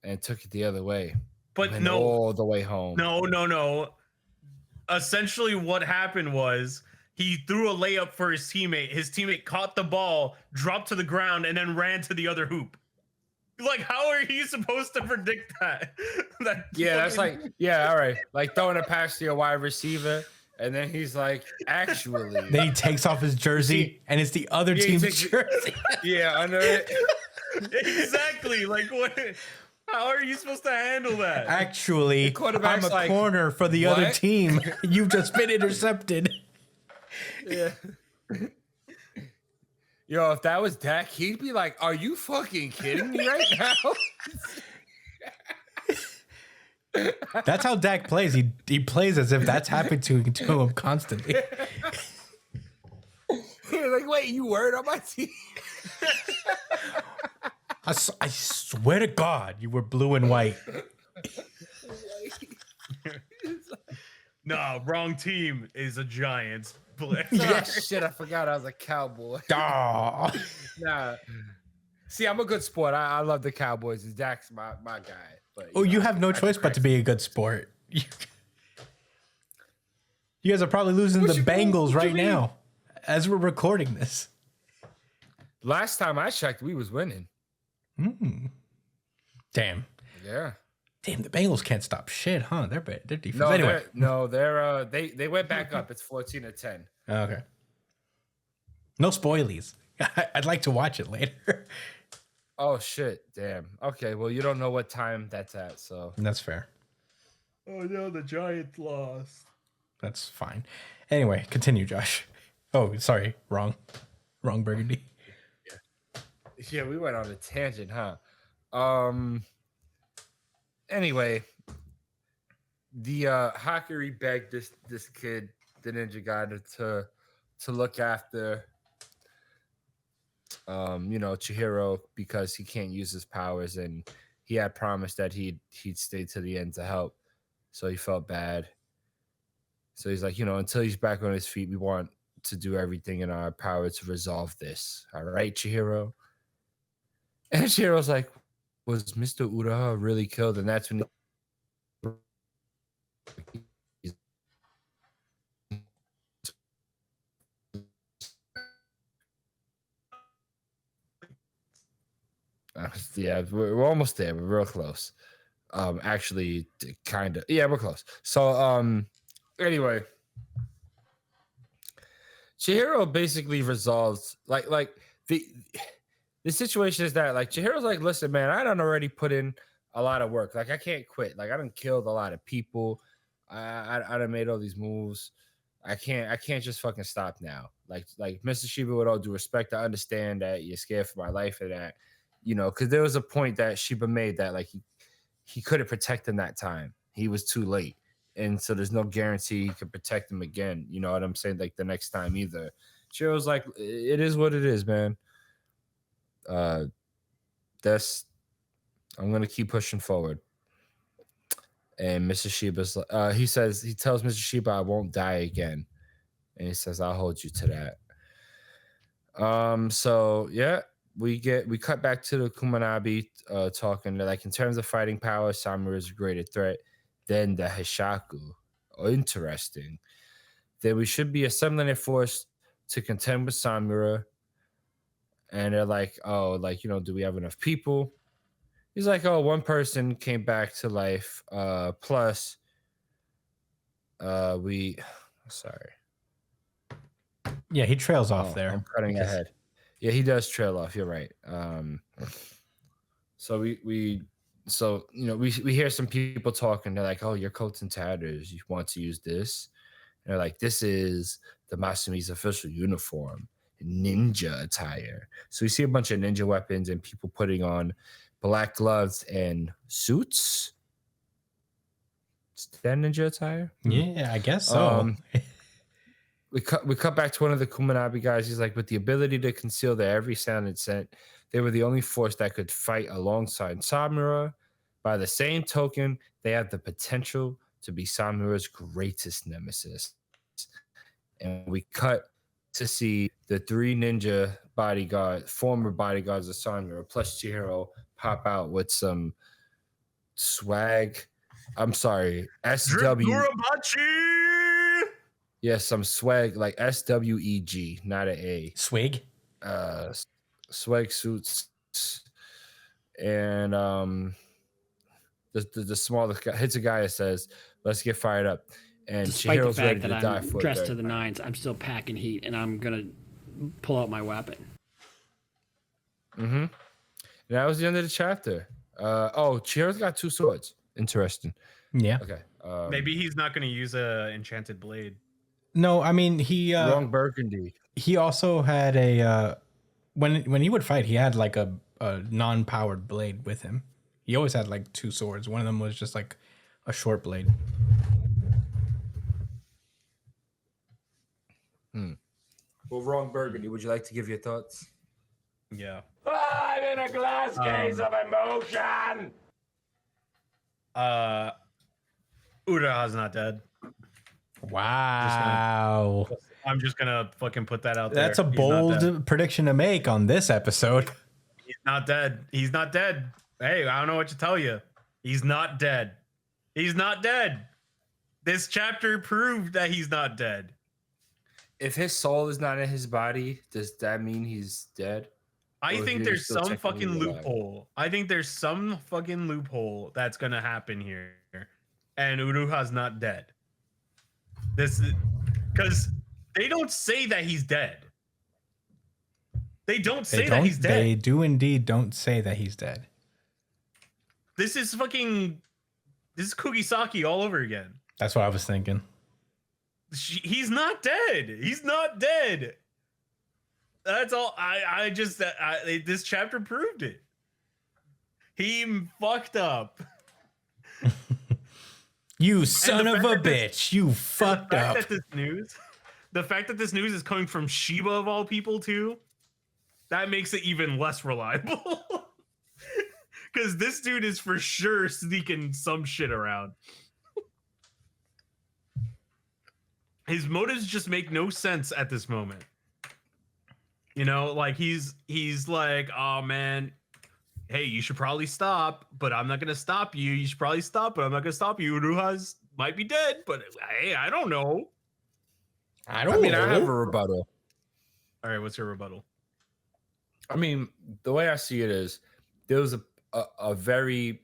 and took it the other way. But Went no, all the way home. No. Essentially, what happened was he threw a layup for his teammate. His teammate caught the ball, dropped to the ground, and then ran to the other hoop. Like, how are you supposed to predict that? Yeah, that's like, yeah, all right. Like throwing a pass to your wide receiver, and then he's like, actually. Then he takes off his jersey, and it's the other team's jersey. Yeah, I know it. Exactly. Like, what? How are you supposed to handle that? Actually, I'm quarterback's a like, corner for the other "What?" team. You've just been intercepted. Yeah. Yo, if that was Dak, he'd be like, are you fucking kidding me right now? That's how Dak plays. He plays as if that's happened to him constantly. was like, wait, you weren't on my team? I swear to God, you were blue and white. No, wrong team is a Giants player. Yeah, shit, I forgot I was a Cowboy. Aw. Nah. See, I'm a good sport. I love the Cowboys. Dak's my guy. But Oh, you know, have no choice but to be a good sport. You guys are probably losing the Bengals right now as we're recording this. Last time I checked, we was winning. Damn. Yeah. Damn, the Bengals can't stop shit, huh? They're defense. No, Anyway. they went back up. It's 14-10. Okay. No spoilies. I'd like to watch it later. Oh shit! Damn. Okay. Well, you don't know what time that's at, so That's fair. Oh no, the Giants lost. That's fine. Anyway, continue, Josh. Oh, sorry. Wrong Burgundy. yeah, we went on a tangent, huh? Anyway, the Hakari begged this kid, the ninja guy, to look after Chihiro because he can't use his powers, and he had promised that he'd stay to the end to help. So he felt bad. So he's like, until he's back on his feet, we want to do everything in our power to resolve this. All right, Chihiro. And Chihiro's like, was Mr. Uraha really killed? And that's when yeah, we're almost there. We're real close. Actually, kind of. Yeah, we're close. So, anyway, Chihiro basically resolves like the situation is that like Chihiro's like, listen, man, I done already put in a lot of work. Like I can't quit. Like I done killed a lot of people. I done made all these moves. I can't just fucking stop now. Like Mr. Shiba, with all due respect, I understand that you're scared for my life and that, because there was a point that Shiba made that like he couldn't protect him that time. He was too late. And so there's no guarantee he could protect him again. You know what I'm saying? Like the next time either. Chihiro's like, it is what it is, man. I'm gonna keep pushing forward. And Mr. Shiba's he tells Mr. Shiba, I won't die again. And he says, I'll hold you to that. So yeah, we cut back to the Kumanabi talking like in terms of fighting power, Samura is a greater threat than the Hishaku. Oh, interesting. Then we should be assembling a force to contend with Samura. And they're like, oh, like, do we have enough people? He's like, oh, one person came back to life. Plus, sorry. Yeah, he trails off there. I'm cutting ahead. Yeah, he does trail off. You're right. So we hear some people talking. They're like, oh, your coat's in tatters. You want to use this? And they're like, this is the Masumi's official uniform. Ninja attire. So we see a bunch of ninja weapons and people putting on black gloves and suits. Is that ninja attire? Yeah, I guess so. We cut back to one of the Kumanabi guys. He's like, with the ability to conceal their every sound and scent, they were the only force that could fight alongside Samura. By the same token, they have the potential to be Samura's greatest nemesis. And we cut to see the three ninja former bodyguards of Samura plus Chihiro pop out with some swag. I'm sorry, Kagurabachi! Yeah, some swag like SWEG, not an A. Swig? Swag suits. And the smallest guy hits a guy that says, let's get fired up. And Despite Chihiro's the ready fact to that die I'm for dressed it. to the nines, I'm still packing heat, and I'm gonna pull out my weapon. Mm-hmm. And that was the end of the chapter. Chihiro's got two swords. Interesting. Yeah. Okay. Maybe he's not going to use a enchanted blade. No, I mean he wrong burgundy. He also had a when he would fight, he had like a non-powered blade with him. He always had like two swords. One of them was just like a short blade. Well, wrong Burgundy. Would you like to give your thoughts? Yeah. I'm in a glass case of emotion. Uraha's not dead. Wow. I'm just gonna fucking put that out there. That's a He's not dead. bold prediction to make on this episode. He's not dead. He's not dead. Hey, I don't know what to tell you. He's not dead. He's not dead. This chapter proved that he's not dead. If his soul is not in his body, does that mean he's dead? I Or think he's there's still some technically fucking alive? loophole. I think there's some fucking loophole that's gonna happen here, and Uruha's not dead. This is because they don't say that he's dead. They don't say that he's dead. They do indeed don't say that he's dead. This is fucking. This is Kugisaki all over again. That's what I was thinking. He's not dead. He's not dead. That's all. This chapter proved it. He fucked up. You son of a fact that bitch. You fucked up. The fact that this news is coming from Shiba of all people too, that makes it even less reliable. Because this dude is for sure sneaking some shit around. His motives just make no sense at this moment. You know, like he's like, oh man, hey, you should probably stop, but I'm not gonna stop you. You should probably stop, but I'm not gonna stop you. Uruha's might be dead, but hey, I don't know. I I mean, I have a rebuttal. All right, what's your rebuttal? I mean, the way I see it is there was a very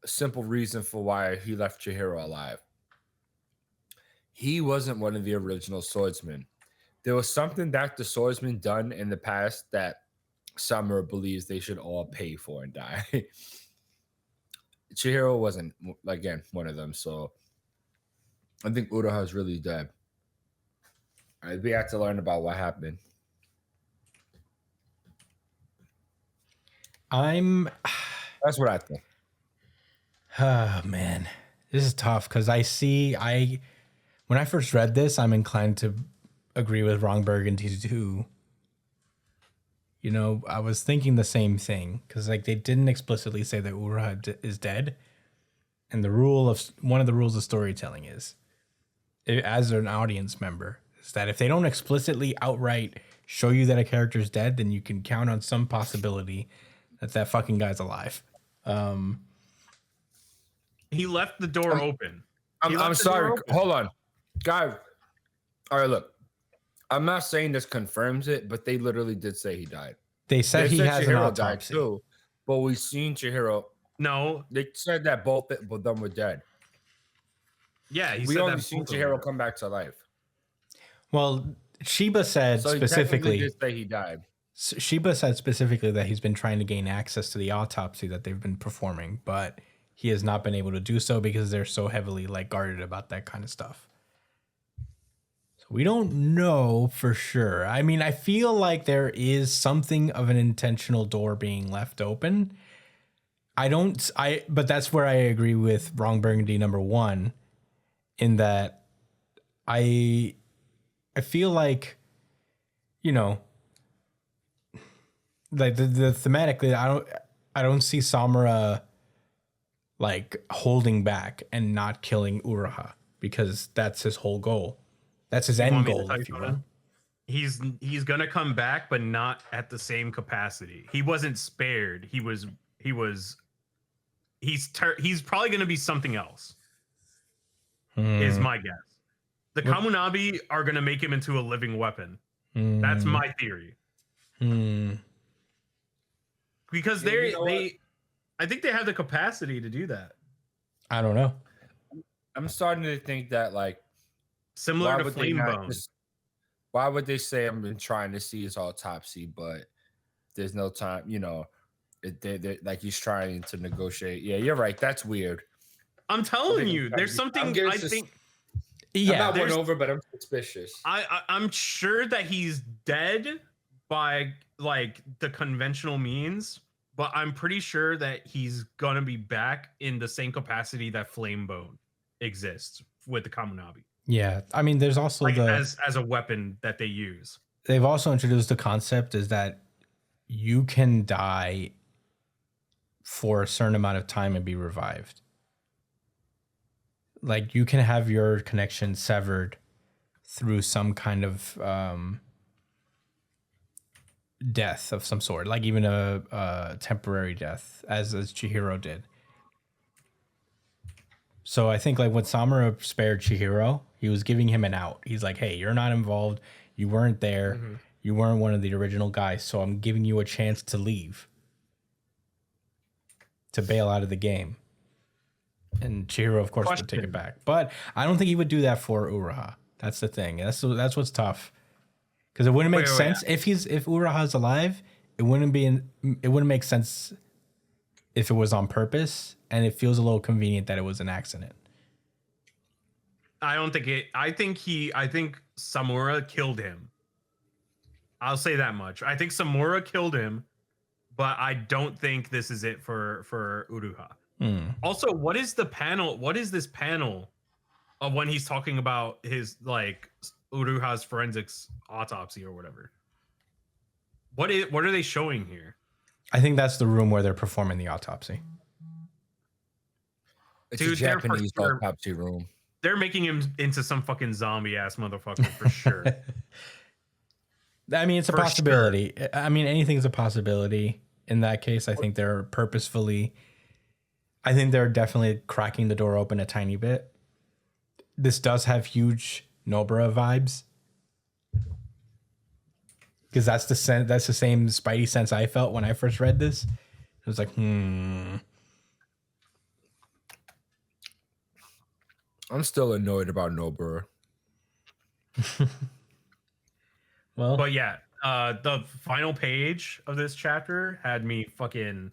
simple reason for why he left Chihiro alive. He wasn't one of the original swordsmen. There was something that the swordsman done in the past that Summer believes they should all pay for and die. Chihiro wasn't, again, one of them. So I think Uruha is really dead. We have to learn about what happened. That's what I think. Oh man, this is tough because when I first read this, I'm inclined to agree with Wrong Burgundy too. You know, I was thinking the same thing because like they didn't explicitly say that Uruha is dead, and one of the rules of storytelling is, as an audience member, is that if they don't explicitly outright show you that a character is dead, then you can count on some possibility that fucking guy's alive. He left the door open. I'm sorry. Hold on. Guy. All right, look. I'm not saying this confirms it, but they literally did say he died. They said he has an Chihiro died autopsy. too, but we've seen Chihiro. No. They said that both of them were dead. Yeah, we only seen Chihiro come back to life. Well, Shiba said So specifically. He did say he died. Shiba said specifically that he's been trying to gain access to the autopsy that they've been performing, but he has not been able to do so because they're so heavily like guarded about that kind of stuff. So we don't know for sure. I mean, I feel like there is something of an intentional door being left open. But that's where I agree with Wrong Burgundy number 1 in that I feel like, you know, like the thematically, I don't see Samura like holding back and not killing Uruha because that's his whole goal. That's his end goal, if you will. He's gonna come back, but not at the same capacity. He wasn't spared. He's probably gonna be something else. Is my guess. The Kamunabi are gonna make him into a living weapon. That's my theory. Because I think they have the capacity to do that. I don't know. I'm starting to think that like similar to Flame Bone. Why would they say I've been trying to see his autopsy, but there's no time? You know, they like he's trying to negotiate. Yeah, you're right. That's weird. I'm telling you, there's something I think. Yeah, I'm not one over, but I'm suspicious. I'm sure that he's dead by like the conventional means, but I'm pretty sure that he's gonna be back in the same capacity that Flame Bone exists with the Kamunabi. Yeah, I mean, there's also like the as a weapon that they use. they've also introduced the concept is that you can die for a certain amount of time and be revived. Like you can have your connection severed through some kind of death of some sort, like even a temporary death, as Chihiro did. So I think like when Samura spared Chihiro, he was giving him an out. He's like, "Hey, you're not involved. You weren't there. You weren't one of the original guys. So I'm giving you a chance to leave, to bail out of the game." And Chihiro, of course, would take it back. But I don't think he would do that for Uraha. That's the thing. That's what's tough. Because it wouldn't make sense if Uraha's alive. It wouldn't make sense if it was on purpose, and it feels a little convenient that it was an accident. I don't think it. I think Samura killed him. I'll say that much. I think Samura killed him, but I don't think this is it for Uruha. Also, what is the panel? What is this panel of when he's talking about his like Uruha's forensics autopsy or whatever? What are they showing here? I think that's the room where they're performing the autopsy. It's Dude, a Japanese autopsy room. They're making him into some fucking zombie ass motherfucker for sure. I mean, it's a possibility. Sure. I mean, anything's a possibility in that case. I think they're definitely cracking the door open a tiny bit. This does have huge Nobara vibes. Because that's the same Spidey sense I felt when I first read this. It was like, I'm still annoyed about Nobara. Well, but yeah, the final page of this chapter had me fucking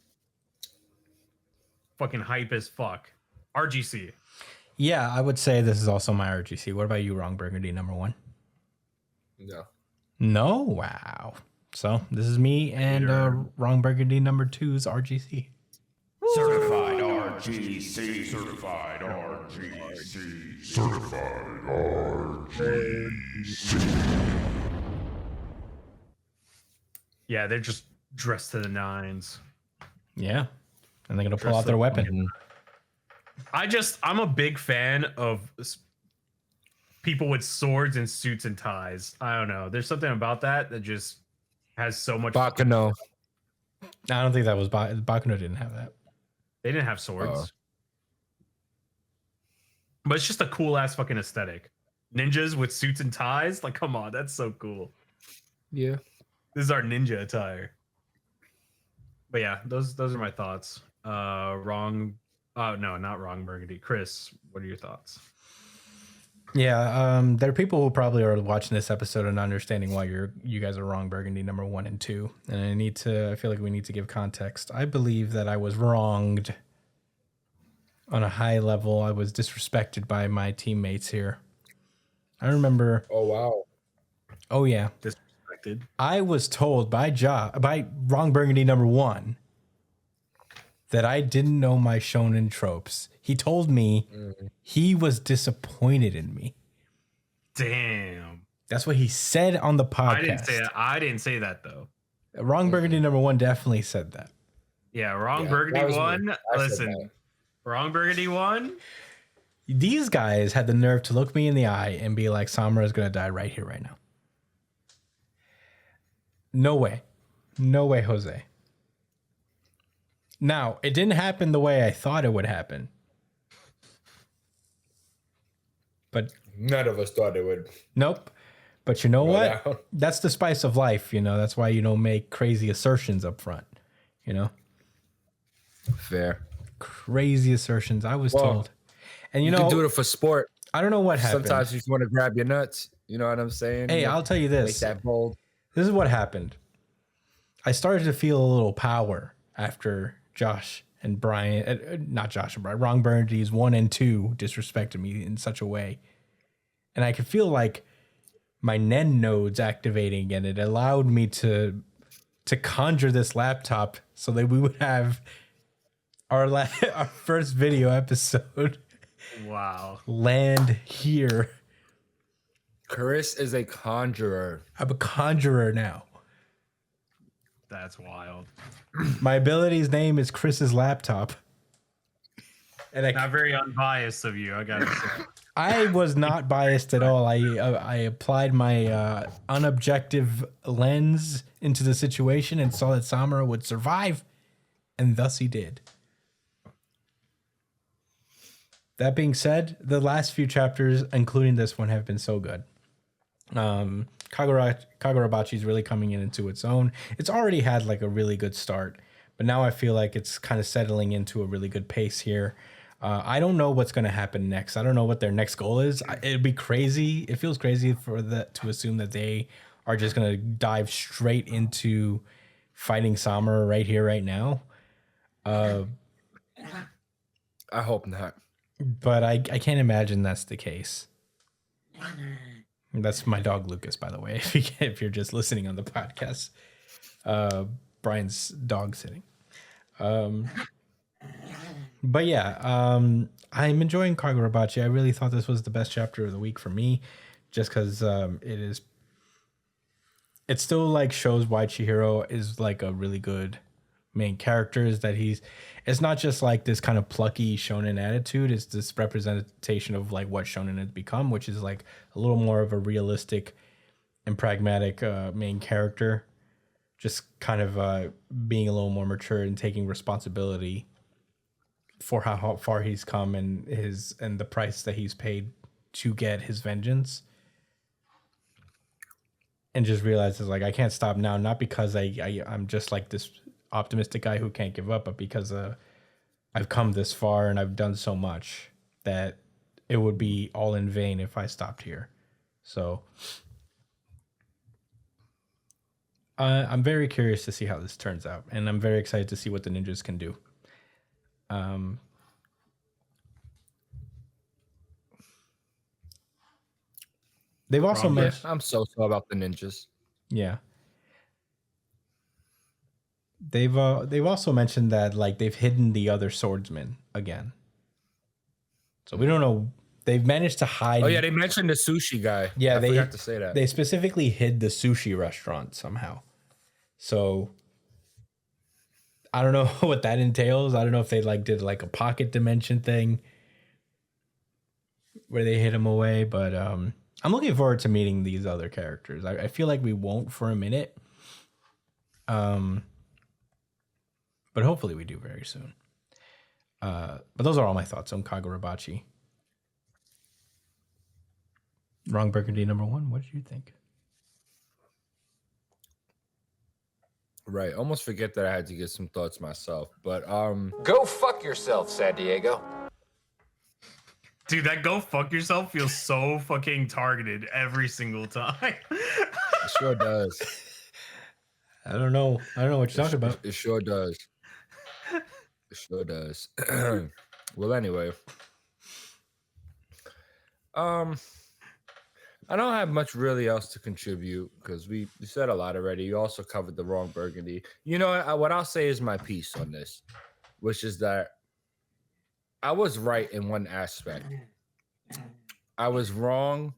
hype as fuck. RGC. Yeah, I would say this is also my RGC. What about you, Wrong Burgundy #1? No, wow. So this is me and Wrong Burgundy #2's RGC. Certified RGC. Certified RGC. Certified RGC. Yeah, they're just dressed to the nines. Yeah, and they're gonna pull out their weapon. I'm a big fan of people with swords and suits and ties. I don't know. There's something about that just has so much. Bakuno. I don't think that was Bakuno didn't have that. They didn't have swords. But it's just a cool ass fucking aesthetic. Ninjas with suits and ties. Like, come on, that's so cool. Yeah. This is our ninja attire. But yeah, those are my thoughts. No, not Wrong Burgundy. Chris, what are your thoughts? Yeah, there are people who probably are watching this episode and understanding why you guys are Wrong Burgundy #1 and 2. And I feel like we need to give context. I believe that I was wronged on a high level. I was disrespected by my teammates here. I remember. Oh wow. Oh yeah. Disrespected. I was told by Wrong Burgundy #1 that I didn't know my shonen tropes. He told me he was disappointed in me. Damn. That's what he said on the podcast. I didn't say that though. Wrong Burgundy #1 definitely said that. Yeah, Wrong Burgundy 1. Listen, Wrong Burgundy 1. These guys had the nerve to look me in the eye and be like, Samura's gonna die right here, right now. No way. No way, Jose. Now, it didn't happen the way I thought it would happen. But none of us thought it would. Nope. But you know what? Down. That's the spice of life, you know. That's why you don't make crazy assertions up front, you know? Fair. Crazy assertions, I was told. And you know, can do it for sport. I don't know what happened. Sometimes you just want to grab your nuts. You know what I'm saying? Hey, I'll tell you this. Make that bold. This is what happened. I started to feel a little power after Josh and Brian, not Josh and Brian, Wrong Burgundy's 1 and 2 disrespected me in such a way. And I could feel like my Nen nodes activating, and it allowed me to conjure this laptop so that we would have our first video episode. Wow. Land here Chris is a conjurer. I'm a conjurer now. That's wild. My ability's name is Chris's laptop. And Not very unbiased of you, I gotta say. I was not biased at all. I applied my unobjective lens into the situation and saw that Samura would survive, and thus he did. That being said, the last few chapters, including this one, have been so good. Kagurabachi is really coming into its own. It's already had like a really good start, but now I feel like it's kind of settling into a really good pace here. I don't know what's going to happen next. I don't know what their next goal is. It'd be crazy. It feels crazy to assume that they are just going to dive straight into fighting Samura right here, right now. I hope not. But I can't imagine that's the case. That's my dog Lucas, by the way, if you're just listening on the podcast. Brian's dog sitting. But yeah, I'm enjoying Kagurabachi. I really thought this was the best chapter of the week for me, just because it still like shows why Chihiro is like a really good main character. Is that it's not just like this kind of plucky shonen attitude. It's this representation of like what shonen has become, which is like a little more of a realistic and pragmatic main character, just kind of being a little more mature and taking responsibility for how far he's come and the price that he's paid to get his vengeance, and just realizes like I can't stop now, not because I'm just like this optimistic guy who can't give up, but because I've come this far and I've done so much that it would be all in vain if I stopped here. So I'm very curious to see how this turns out, and I'm very excited to see what the ninjas can do. They've also mentioned. I'm so about the ninjas. Yeah. They've also mentioned that like they've hidden the other swordsman again. So we don't know. They've managed to hide. Oh yeah, they mentioned the sushi guy. Yeah, I forgot to say that. They specifically hid the sushi restaurant somehow. So I don't know what that entails. I don't know if they like did like a pocket dimension thing where they hid him away, but I'm looking forward to meeting these other characters. I feel like we won't for a minute. But hopefully we do very soon. But those are all my thoughts on Kagurabachi. Wrong Burgundy number 1. What did you think? Right. Almost forget that I had to get some thoughts myself. But Go fuck yourself, San Diego. Dude, that go fuck yourself feels so fucking targeted every single time. it sure does. I don't know what you're talking about. It sure does. It sure does. Well, anyway. I don't have much really else to contribute because we said a lot already. You also covered the wrong Burgundy. You know, what I'll say is my piece on this, which is that I was right in one aspect. I was wrong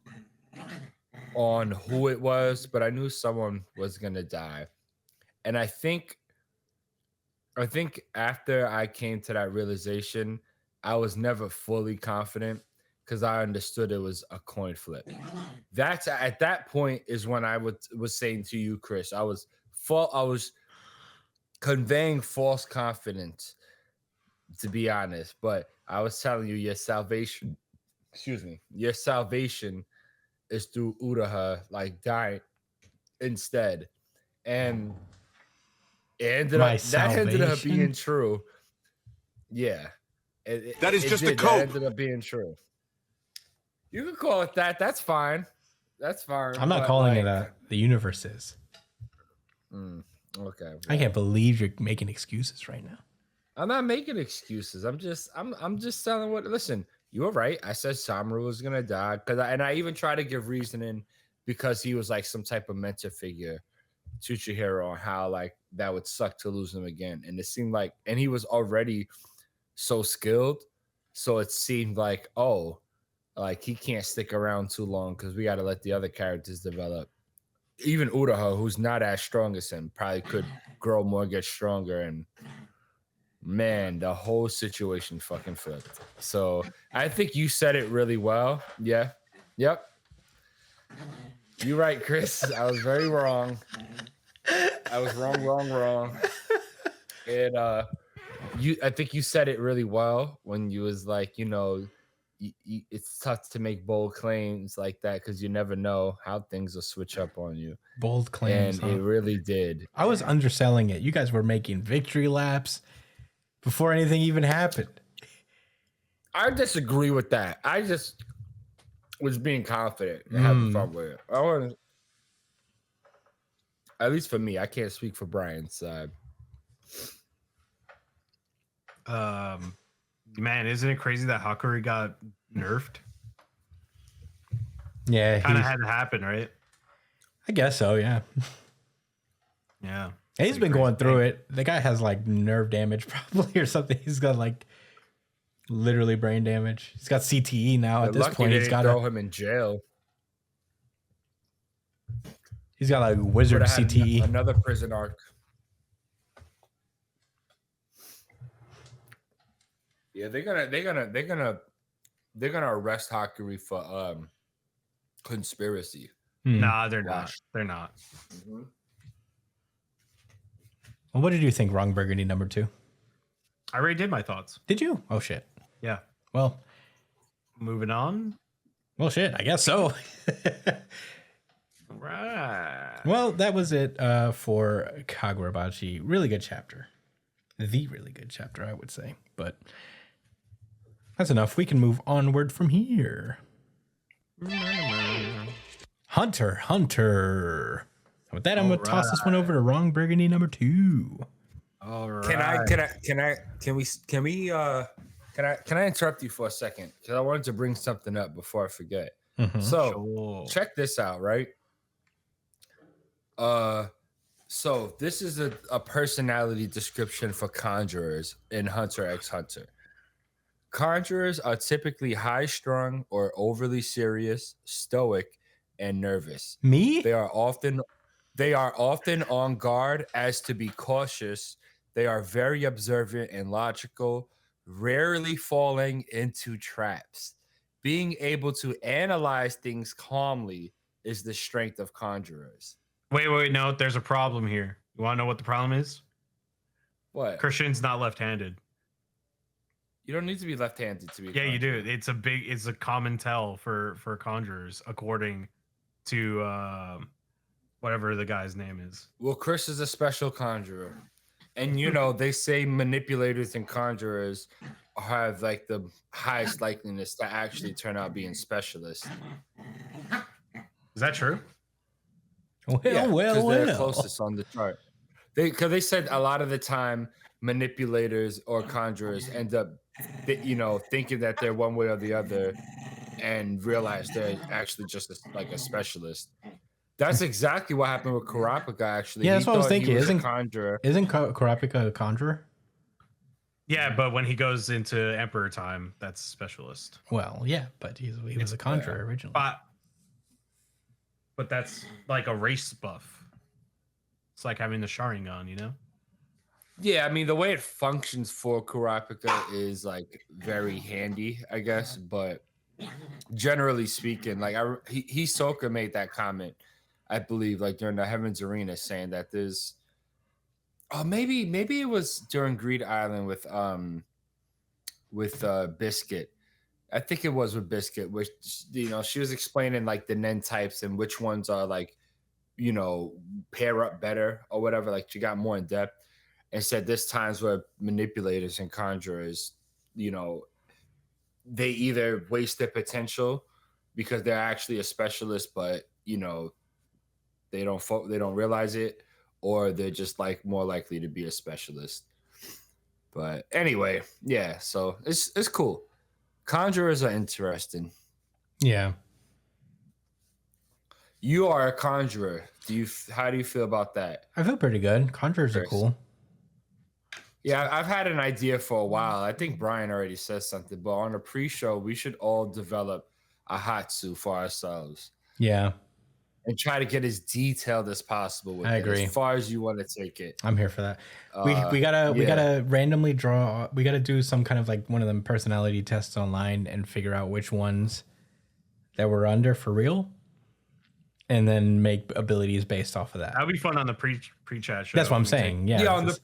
on who it was, but I knew someone was going to die. And I think after I came to that realization, I was never fully confident because I understood it was a coin flip. That's at that point is when I was saying to you, Chris, I was conveying false confidence, to be honest. But I was telling you, your salvation is through Uraha, like dying instead, and it ended up being true. Yeah, That is just a That cope. ended up being true. You can call it that. That's fine. That's fine. I'm not calling it that. The universe is. Okay. I can't believe you're making excuses right now. I'm not making excuses. I'm just telling what. Listen, you were right. I said Samura was gonna die and I even tried to give reasoning because he was like some type of mentor figure to Chihiro on how like that would suck to lose him again. And it seemed like, and he was already so skilled, so it seemed like, oh, Like he can't stick around too long because we got to let the other characters develop. Even Uraha, who's not as strong as him, probably could grow more, get stronger, and man, the whole situation fucking flipped. So I think you said it really well. Yeah. Yep. You're right, Chris. I was very wrong. I was wrong. And I think you said it really well when you was like, you know, it's tough to make bold claims like that because you never know how things will switch up on you. Bold claims, And it really did. I was underselling it. You guys were making victory laps before anything even happened. I disagree with that. I just was being confident and having fun with it. I want, at least for me, I can't speak for Brian's side. Man, isn't it crazy that Hakuri got nerfed? Yeah, Kind of had to happen, right? I guess so. Yeah. Yeah. He's been going through it. The guy has like nerve damage probably or something. He's got like literally brain damage. He's got CTE now. At this point, he's got to throw him in jail. He's got like wizard CTE. Another prison arc. Yeah, they're gonna arrest Hakuri for conspiracy. Nah, they're not. They're not. Mm-hmm. Well, what did you think, Wrong Burgundy number 2? I already did my thoughts. Did you? Oh shit. Yeah. Well, moving on. Well, shit. I guess so. Right. Well, that was it for Kagurabachi. Really good chapter. The really good chapter, I would say. But that's enough. We can move onward from here. Hunter. With that, I'm going to toss this one over to Wrong Burgundy number 2. All right. Can I interrupt you for a second? Because I wanted to bring something up before I forget. So check this out, right? So this is a personality description for conjurers in Hunter x Hunter. Conjurers are typically high-strung or overly serious, stoic, and nervous. Me? They are often on guard as to be cautious. They are very observant and logical, rarely falling into traps. Being able to analyze things calmly is the strength of conjurers. Wait, no, there's a problem here. You want to know what the problem is? What? Christian's not left-handed. You don't need to be left-handed to be. Yeah, you do. It's a common tell for conjurers, according to whatever the guy's name is. Well, Chris is a special conjurer. And you know, they say manipulators and conjurers have like the highest likeliness to actually turn out being specialists. Is that true? Well, they're closest on the chart. Because they said a lot of the time manipulators or conjurers end up, thinking that they're one way or the other, and realize they're actually just like a specialist. That's exactly what happened with Kurapika. Actually, yeah, that's what I was thinking. Isn't Kurapika a conjurer? Yeah, but when he goes into Emperor time, that's specialist. Well, yeah, but he was a conjurer originally. But that's like a race buff. It's like having the Sharingan, you know? Yeah, I mean, the way it functions for Kurapika is like very handy, I guess. But generally speaking, like Hisoka made that comment, I believe, like during the Heavens Arena, saying that there's, maybe it was during Greed Island with Biscuit. I think it was with Biscuit, which she was explaining like the Nen types and which ones are like, pair up better or whatever. Like she got more in depth and said there's times where manipulators and conjurers, they either waste their potential because they're actually a specialist, but they don't realize it, or they're just like more likely to be a specialist. But anyway, yeah, so it's cool. Conjurers are interesting. Yeah. You are a conjurer. How do you feel about that? I feel pretty good. Conjurers are cool. Yeah, I've had an idea for a while. I think Brian already said something, but on a pre-show, we should all develop Ahatsu for ourselves. Yeah, And try to get as detailed as possible with I it, agree. as far as you want to take it. I'm here for that. We gotta randomly draw. We gotta do some kind of like one of them personality tests online and figure out which ones that we're under for real, and then make abilities based off of that. That'd be fun on the pre-chat show. That's what I'm saying. Yeah, on the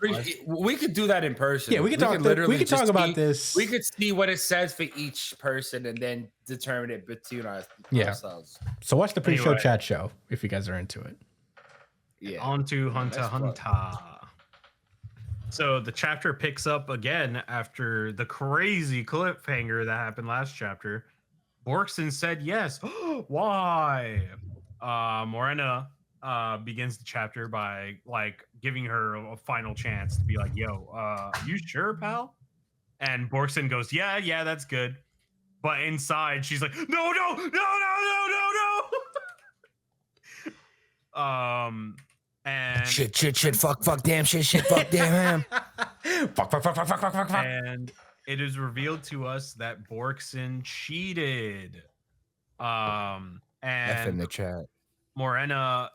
we could do that in person. Yeah, we could talk. We could talk about this. We could see what it says for each person and then determine it between ourselves. So watch the pre-show chat show if you guys are into it. Yeah. On to Hunter Hunter. So the chapter picks up again after the crazy cliffhanger that happened last chapter. Borkson said yes. Why? Morena begins the chapter by like giving her a final chance to be like, yo, you sure, pal? And Borkson goes, yeah, that's good. But inside she's like, no. And shit, fuck, damn, shit, fuck, damn. Fuck. And it is revealed to us that Borkson cheated. And F in the chat. Morena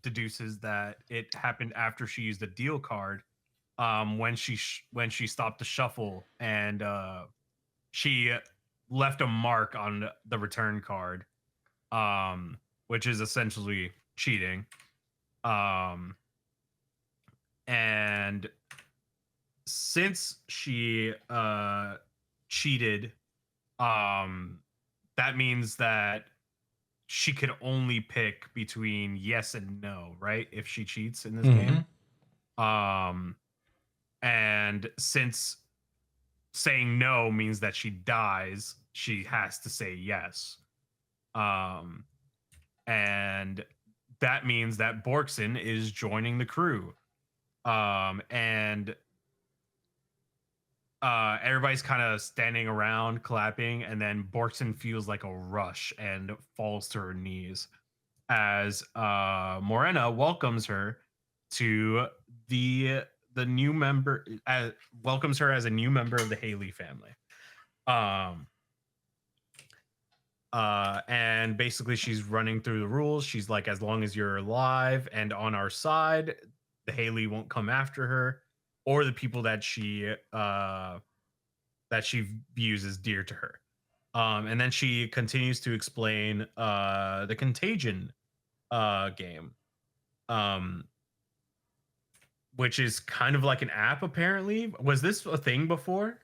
deduces that it happened after she used a deal card when she stopped the shuffle, and she left a mark on the return card, which is essentially cheating. And since she cheated, that means that she could only pick between yes and no, right? If she cheats in this game. And since saying no means that she dies, she has to say yes. And that means that Borkson is joining the crew. And everybody's kind of standing around clapping, and then Borkson feels like a rush and falls to her knees as Morena welcomes her to the new member, welcomes her as a new member of the Haley family. And basically she's running through the rules. She's like, as long as you're alive and on our side, the Haley won't come after her or the people that she views as dear to her. And then she continues to explain the Contagion game, which is kind of like an app, apparently. Was this a thing before?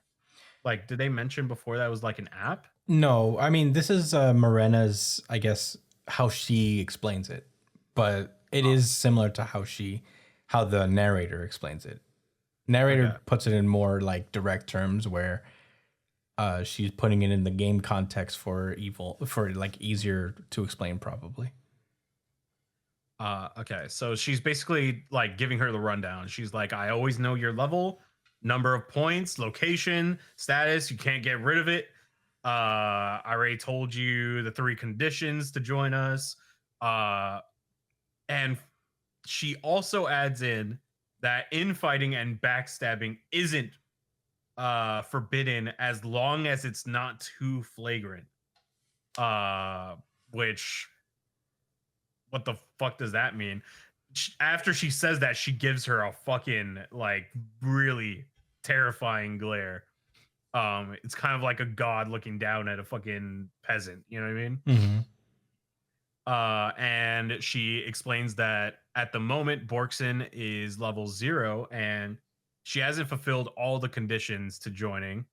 Like, did they mention before that was like an app? No, I mean, this is Morena's, I guess, how she explains it. But it is similar to how the narrator explains it. Narrator puts it in more like direct terms where she's putting it in the game context for like easier to explain probably. Okay, so she's basically like giving her the rundown. She's like, I always know your level, number of points, location, status. You can't get rid of it. I already told you the 3 conditions to join us. And she also adds in that infighting and backstabbing isn't forbidden as long as it's not too flagrant. Which, what the fuck does that mean? After she says that, she gives her a fucking like really terrifying glare. It's kind of like a god looking down at a fucking peasant, you know what I mean? Mm-hmm. And she explains that at the moment Borkson is level 0 and she hasn't fulfilled all the conditions to joining.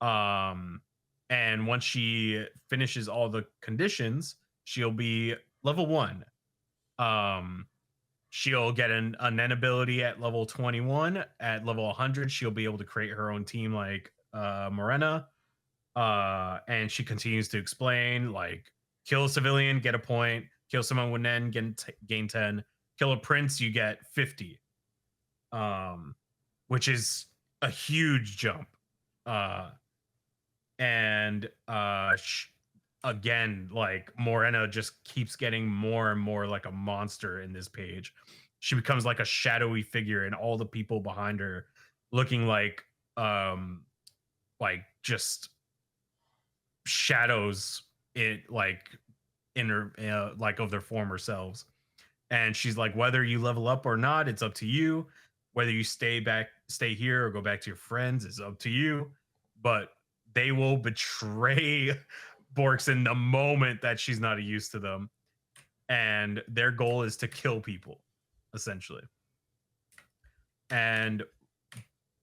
And once she finishes all the conditions, she'll be level 1. She'll get an Nen ability at level 21. At level 100, she'll be able to create her own team like Morena. And she continues to explain, like, kill a civilian, get a point. Kill someone with Nen, gain 10. Kill a prince, you get 50. Which is a huge jump. Again, like, Morena just keeps getting more and more like a monster in this page. She becomes like a shadowy figure, and all the people behind her looking like just shadows it like in her like of their former selves. And she's like, whether you level up or not, it's up to you. Whether you stay here or go back to your friends is up to you. But they will betray Borkson the moment that she's not used to them. And their goal is to kill people, essentially. And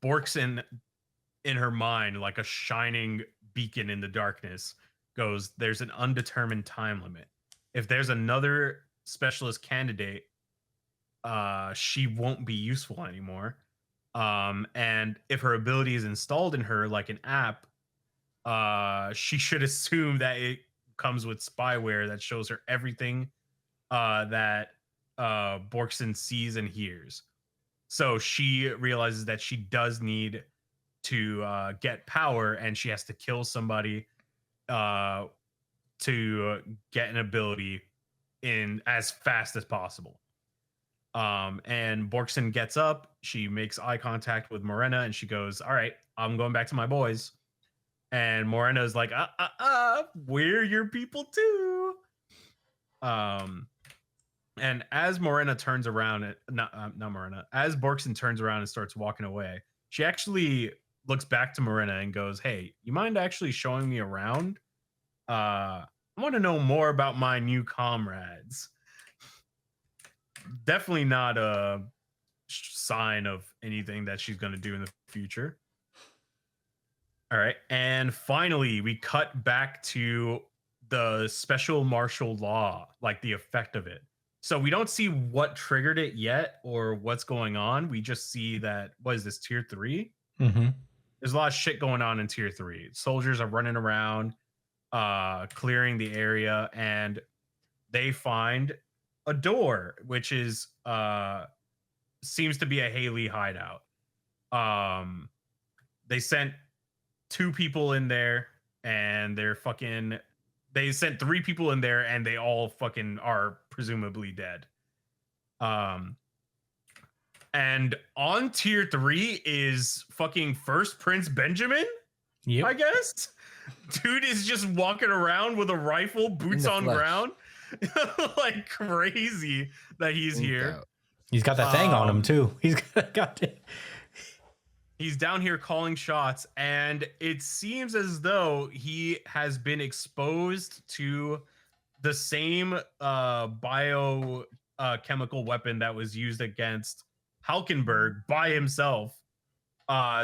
Borkson, in her mind, like a shining beacon in the darkness, goes, there's an undetermined time limit. If there's another specialist candidate, she won't be useful anymore. And if her ability is installed in her like an app, she should assume that it comes with spyware that shows her everything that Borkson sees and hears. So she realizes that she does need to get power, and she has to kill somebody to get an ability in as fast as possible. And Borkson gets up, she makes eye contact with Morena, and she goes, all right, I'm going back to my boys. And Morena is like, we're your people too. And as Morena turns around, not Morena, as Borkson turns around and starts walking away, she actually looks back to Morena and goes, hey, you mind actually showing me around? I want to know more about my new comrades. Definitely not a sign of anything that she's going to do in the future. All right. And finally, we cut back to the special martial law, like the effect of it. So we don't see what triggered it yet or what's going on. We just see that, what is this, tier 3? Mm-hmm. There's a lot of shit going on in tier 3. Soldiers are running around, clearing the area, and they find a door, which is seems to be a Haley hideout. They sent 2 people in there, and they sent 3 people in there, and they all fucking are presumably dead. And on tier 3 is fucking First Prince Benjamin. Yep. I guess. Dude is just walking around with a rifle, boots on flesh. ground. Like crazy that he's here. Out. He's got that thing on him too. He's got it. He's down here calling shots, and it seems as though he has been exposed to the same biochemical weapon that was used against Halkenberg by himself.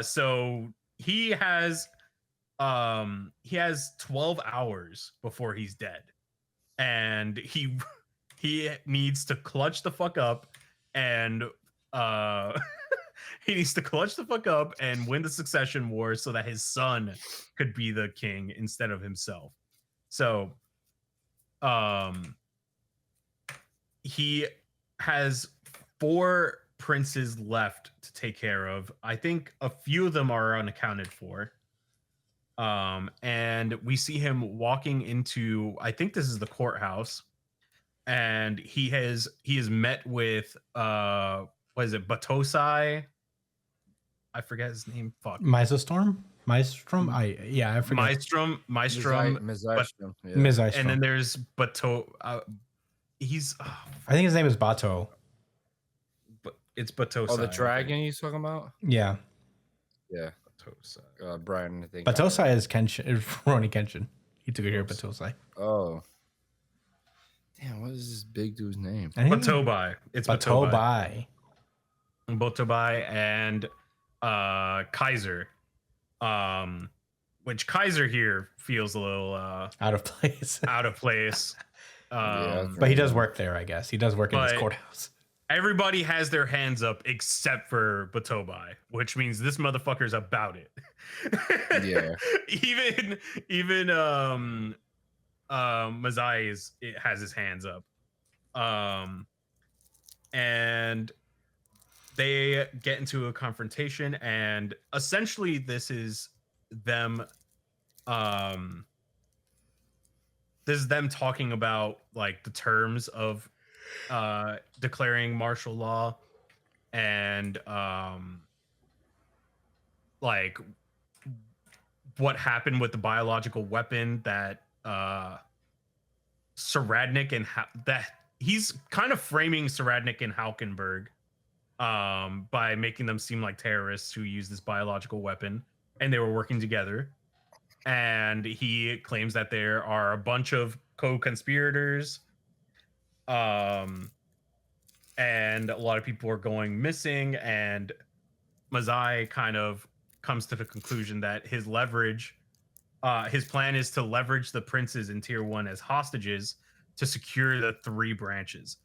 So he has 12 hours before he's dead, and he needs to clutch the fuck up and he needs to clutch the fuck up and win the succession war so that his son could be the king instead of himself. So he has 4 princes left to take care of. I think a few of them are unaccounted for. And we see him walking into, I think this is the courthouse, and he is met with what is it, Batosai? I forget his name. Fuck. Maelstrom? I forget. Maelstrom. Ms. Eystrom, yeah. Ms. Eystrom. And then there's Bato. He's. I think his name is Bato. But it's Batosai. Oh, the dragon he's talking about? Yeah. Yeah. Batosai. Brian, I think. Batosai is Kenshin. Is Rurouni Kenshin. He took it here, Batosai. Oh. Damn, what is this big dude's name? Batobai. It's Batobai. Batobai. Batobai and Kaiser. Which Kaiser here feels a little Out of place. out of place. But he does work there, I guess. He does work in this courthouse. Everybody has their hands up except for Batobai, which means this motherfucker's about it. Yeah. even Mazai has his hands up. And they get into a confrontation, and essentially this is them talking about like the terms of declaring martial law and like what happened with the biological weapon that Saradnik and that he's kind of framing Saradnik and Halkenberg by making them seem like terrorists who use this biological weapon, and they were working together. And he claims that there are a bunch of co-conspirators, and a lot of people are going missing. And Mazai kind of comes to the conclusion that his plan is to leverage the princes in Tier 1 as hostages to secure the 3 branches.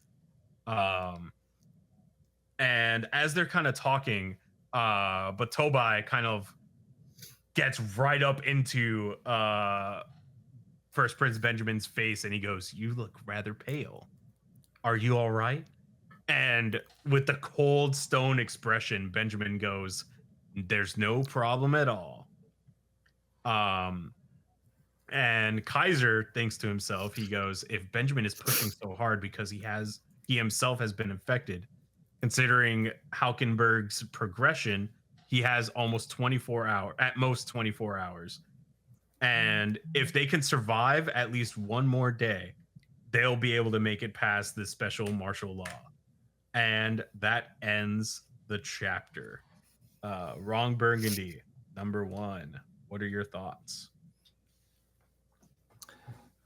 And as they're kind of talking, but Tobai kind of gets right up into First Prince Benjamin's face, and he goes, "You look rather pale. Are you all right?" And with the cold stone expression, Benjamin goes, "There's no problem at all." And Kaiser thinks to himself, he goes, "If Benjamin is pushing so hard because he himself has been infected, considering Halkenberg's progression, he has almost 24 hours, at most 24 hours. And if they can survive at least one more day, they'll be able to make it past this special martial law." And that ends the chapter. Wrong Burgundy, number 1. What are your thoughts?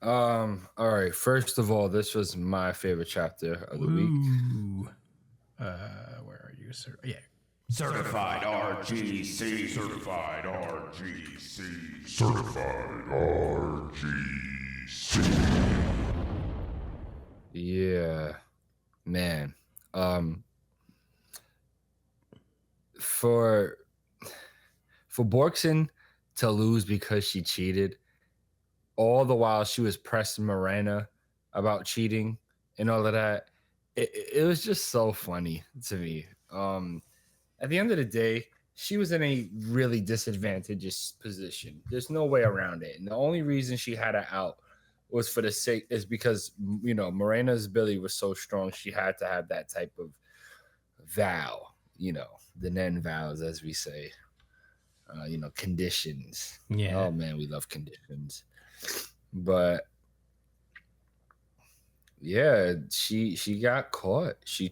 All right. First of all, this was my favorite chapter of the week. Where are you, sir? Yeah. Certified RGC. Certified RGC. Certified RGC. Yeah, man. For Borkson to lose because she cheated, all the while she was pressing Morena about cheating and all of that, it was just so funny to me. At the end of the day, she was in a really disadvantageous position. There's no way around it. And the only reason she had her out was for the sake is because, you know, Morena's ability was so strong. She had to have that type of vow, you know, the Nen vows, as we say, you know, conditions. Yeah. Oh man, we love conditions. But yeah, she got caught. She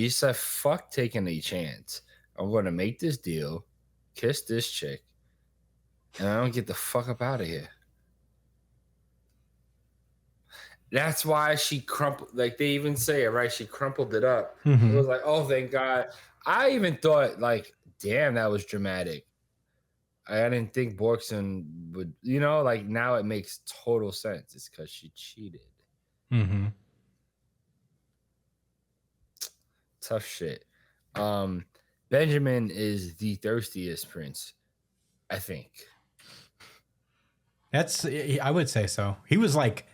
said, "Fuck taking a chance. I'm going to make this deal, kiss this chick, and I don't get the fuck up out of here." That's why she crumpled, like they even say it, right? She crumpled it up. It was like, oh, thank God. I even thought, like, damn, that was dramatic. I didn't think Borkson would, you know, like now it makes total sense. It's because she cheated. Tough shit. Benjamin is the thirstiest prince, I think. I would say so. He was like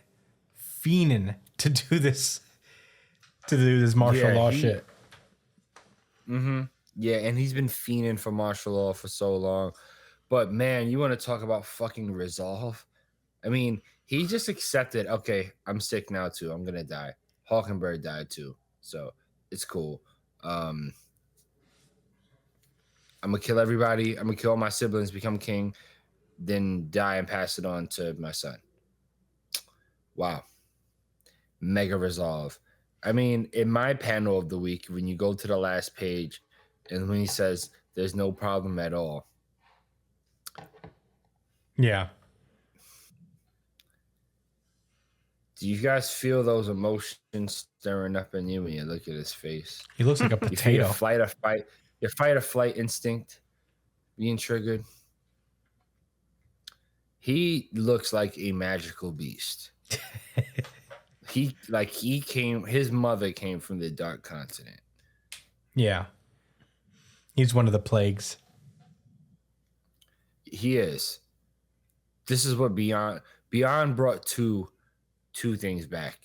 fiending to do this martial law shit. Yeah, and he's been fiending for martial law for so long. But man, you want to talk about fucking resolve? I mean, he just accepted, okay, I'm sick now too. I'm gonna die. Hawkenberg died too. So it's cool. I'm gonna kill everybody. I'm gonna kill all my siblings, become king, then die and pass it on to my son. Wow. Mega resolve. I mean, in my panel of the week, when you go to the last page and when he says there's no problem at all. Yeah. Do you guys feel those emotions stirring up in you when you look at his face? He looks like a You feel potato. your fight or flight instinct being triggered. He looks like a magical beast. His mother came from the dark continent. Yeah. He's one of the plagues. He is. This is what Beyond brought two things back.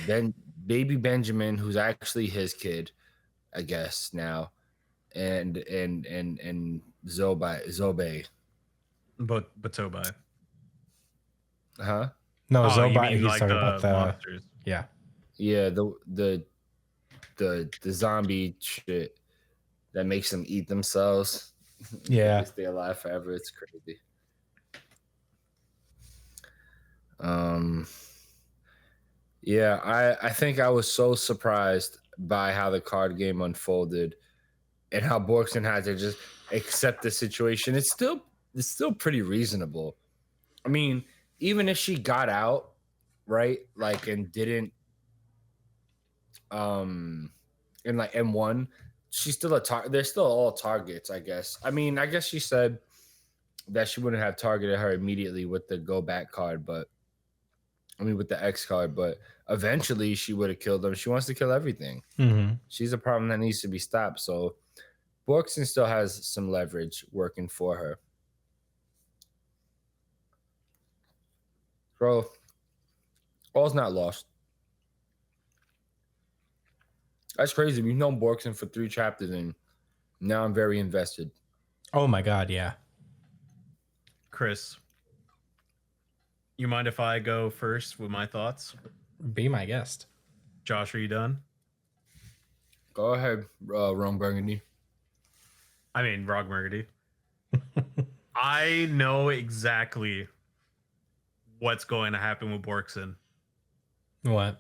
Then baby Benjamin, who's actually his kid, I guess now, and Zobe. But Tobai. Huh? No, Oh, you Zobai. mean He's like talking the about the monsters. yeah. Yeah, the zombie shit that makes them eat themselves. Yeah. They stay alive forever. It's crazy. Yeah, I think I was so surprised by how the card game unfolded and how Borkson had to just accept the situation. It's still pretty reasonable. I mean, even if she got out, right, like and didn't and like M1, she's still a target. They're still all targets, I guess. I mean, I guess she said that she wouldn't have targeted her immediately with the go back card, but I mean with the X card, but eventually she would have killed them. She wants to kill everything. Mm-hmm. She's a problem that needs to be stopped. So Borkson still has some leverage working for her. Bro, all's not lost. That's crazy. We've known Borkson for 3 chapters, and now I'm very invested. Oh my god, yeah. Chris, you mind if I go first with my thoughts? Be my guest. Josh, are you done? Go ahead, Ron Burgundy. I mean, Rog Burgundy. I know exactly what's going to happen with Borkson. What?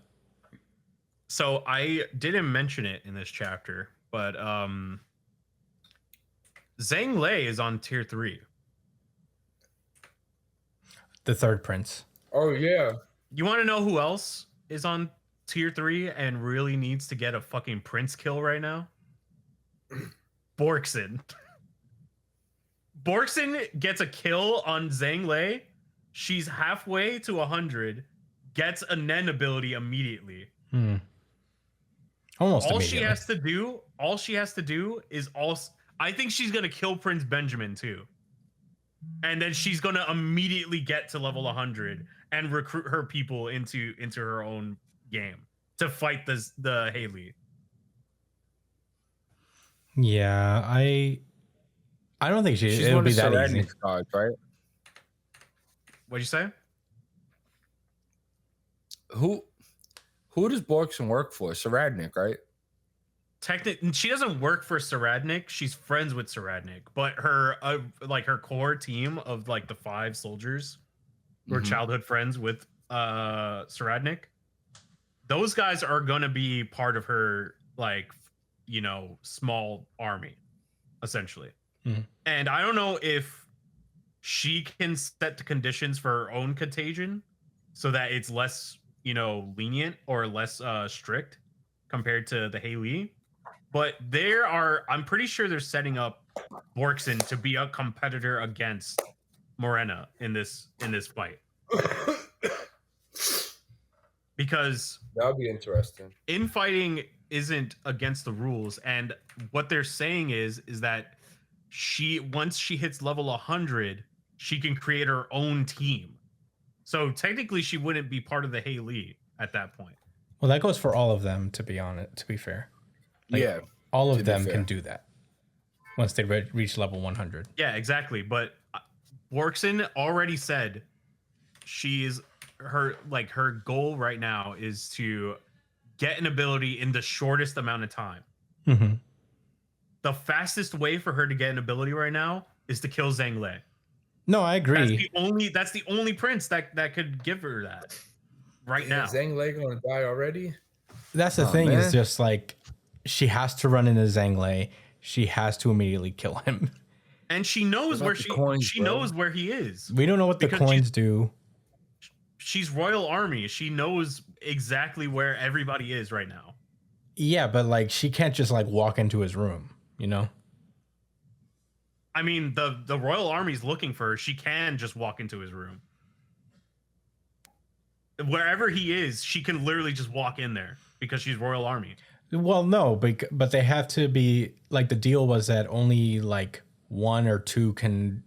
So I didn't mention it in this chapter, but Zhang Lei is on tier 3. The third prince. Oh, yeah. You want to know who else is on tier 3 and really needs to get a fucking prince kill right now? Borkson. Borkson gets a kill on Zhang Lei. She's halfway to 100, gets a Nen ability immediately. Almost all immediately. she has to do is also, I think she's gonna kill Prince Benjamin too. And then she's gonna immediately get to level 100 and recruit her people into her own game to fight the Haley. Yeah, I don't think She's it'll one be of that easy. Saradnik's cards, right? What'd you say? Who does Borkson work for? Saradnik, right? She doesn't work for Saradnik. She's friends with Saradnik, but her her core team of like the 5 soldiers who are childhood friends with Saradnik. Those guys are gonna be part of her small army, essentially. And I don't know if she can set the conditions for her own contagion so that it's less lenient or less strict compared to the Haley. But I'm pretty sure they're setting up Borkson to be a competitor against Morena in this fight. Because that would be interesting. Infighting isn't against the rules, and what they're saying is that once she hits level 100, she can create her own team. So technically she wouldn't be part of the Haley at that point. Well, that goes for all of them, to be fair. Yeah. All of them can do that once they reach level 100. Yeah, exactly. But Borkson already said her goal right now is to get an ability in the shortest amount of time. The fastest way for her to get an ability right now is to kill Zhang Lei. No, I agree. That's the only prince that could give her that right now. Zhang Lei gonna die already? That's the thing, is just like she has to run into Zhang Lei. She has to immediately kill him. And she knows where she knows where he is. We don't know what the coins do. She's Royal Army. She knows exactly where everybody is right now. Yeah, but like she can't just like walk into his room, I mean, the Royal Army's looking for her. She can just walk into his room. Wherever he is, she can literally just walk in there because she's Royal Army. Well, no, but they have to be like, the deal was that only like 1 or 2 can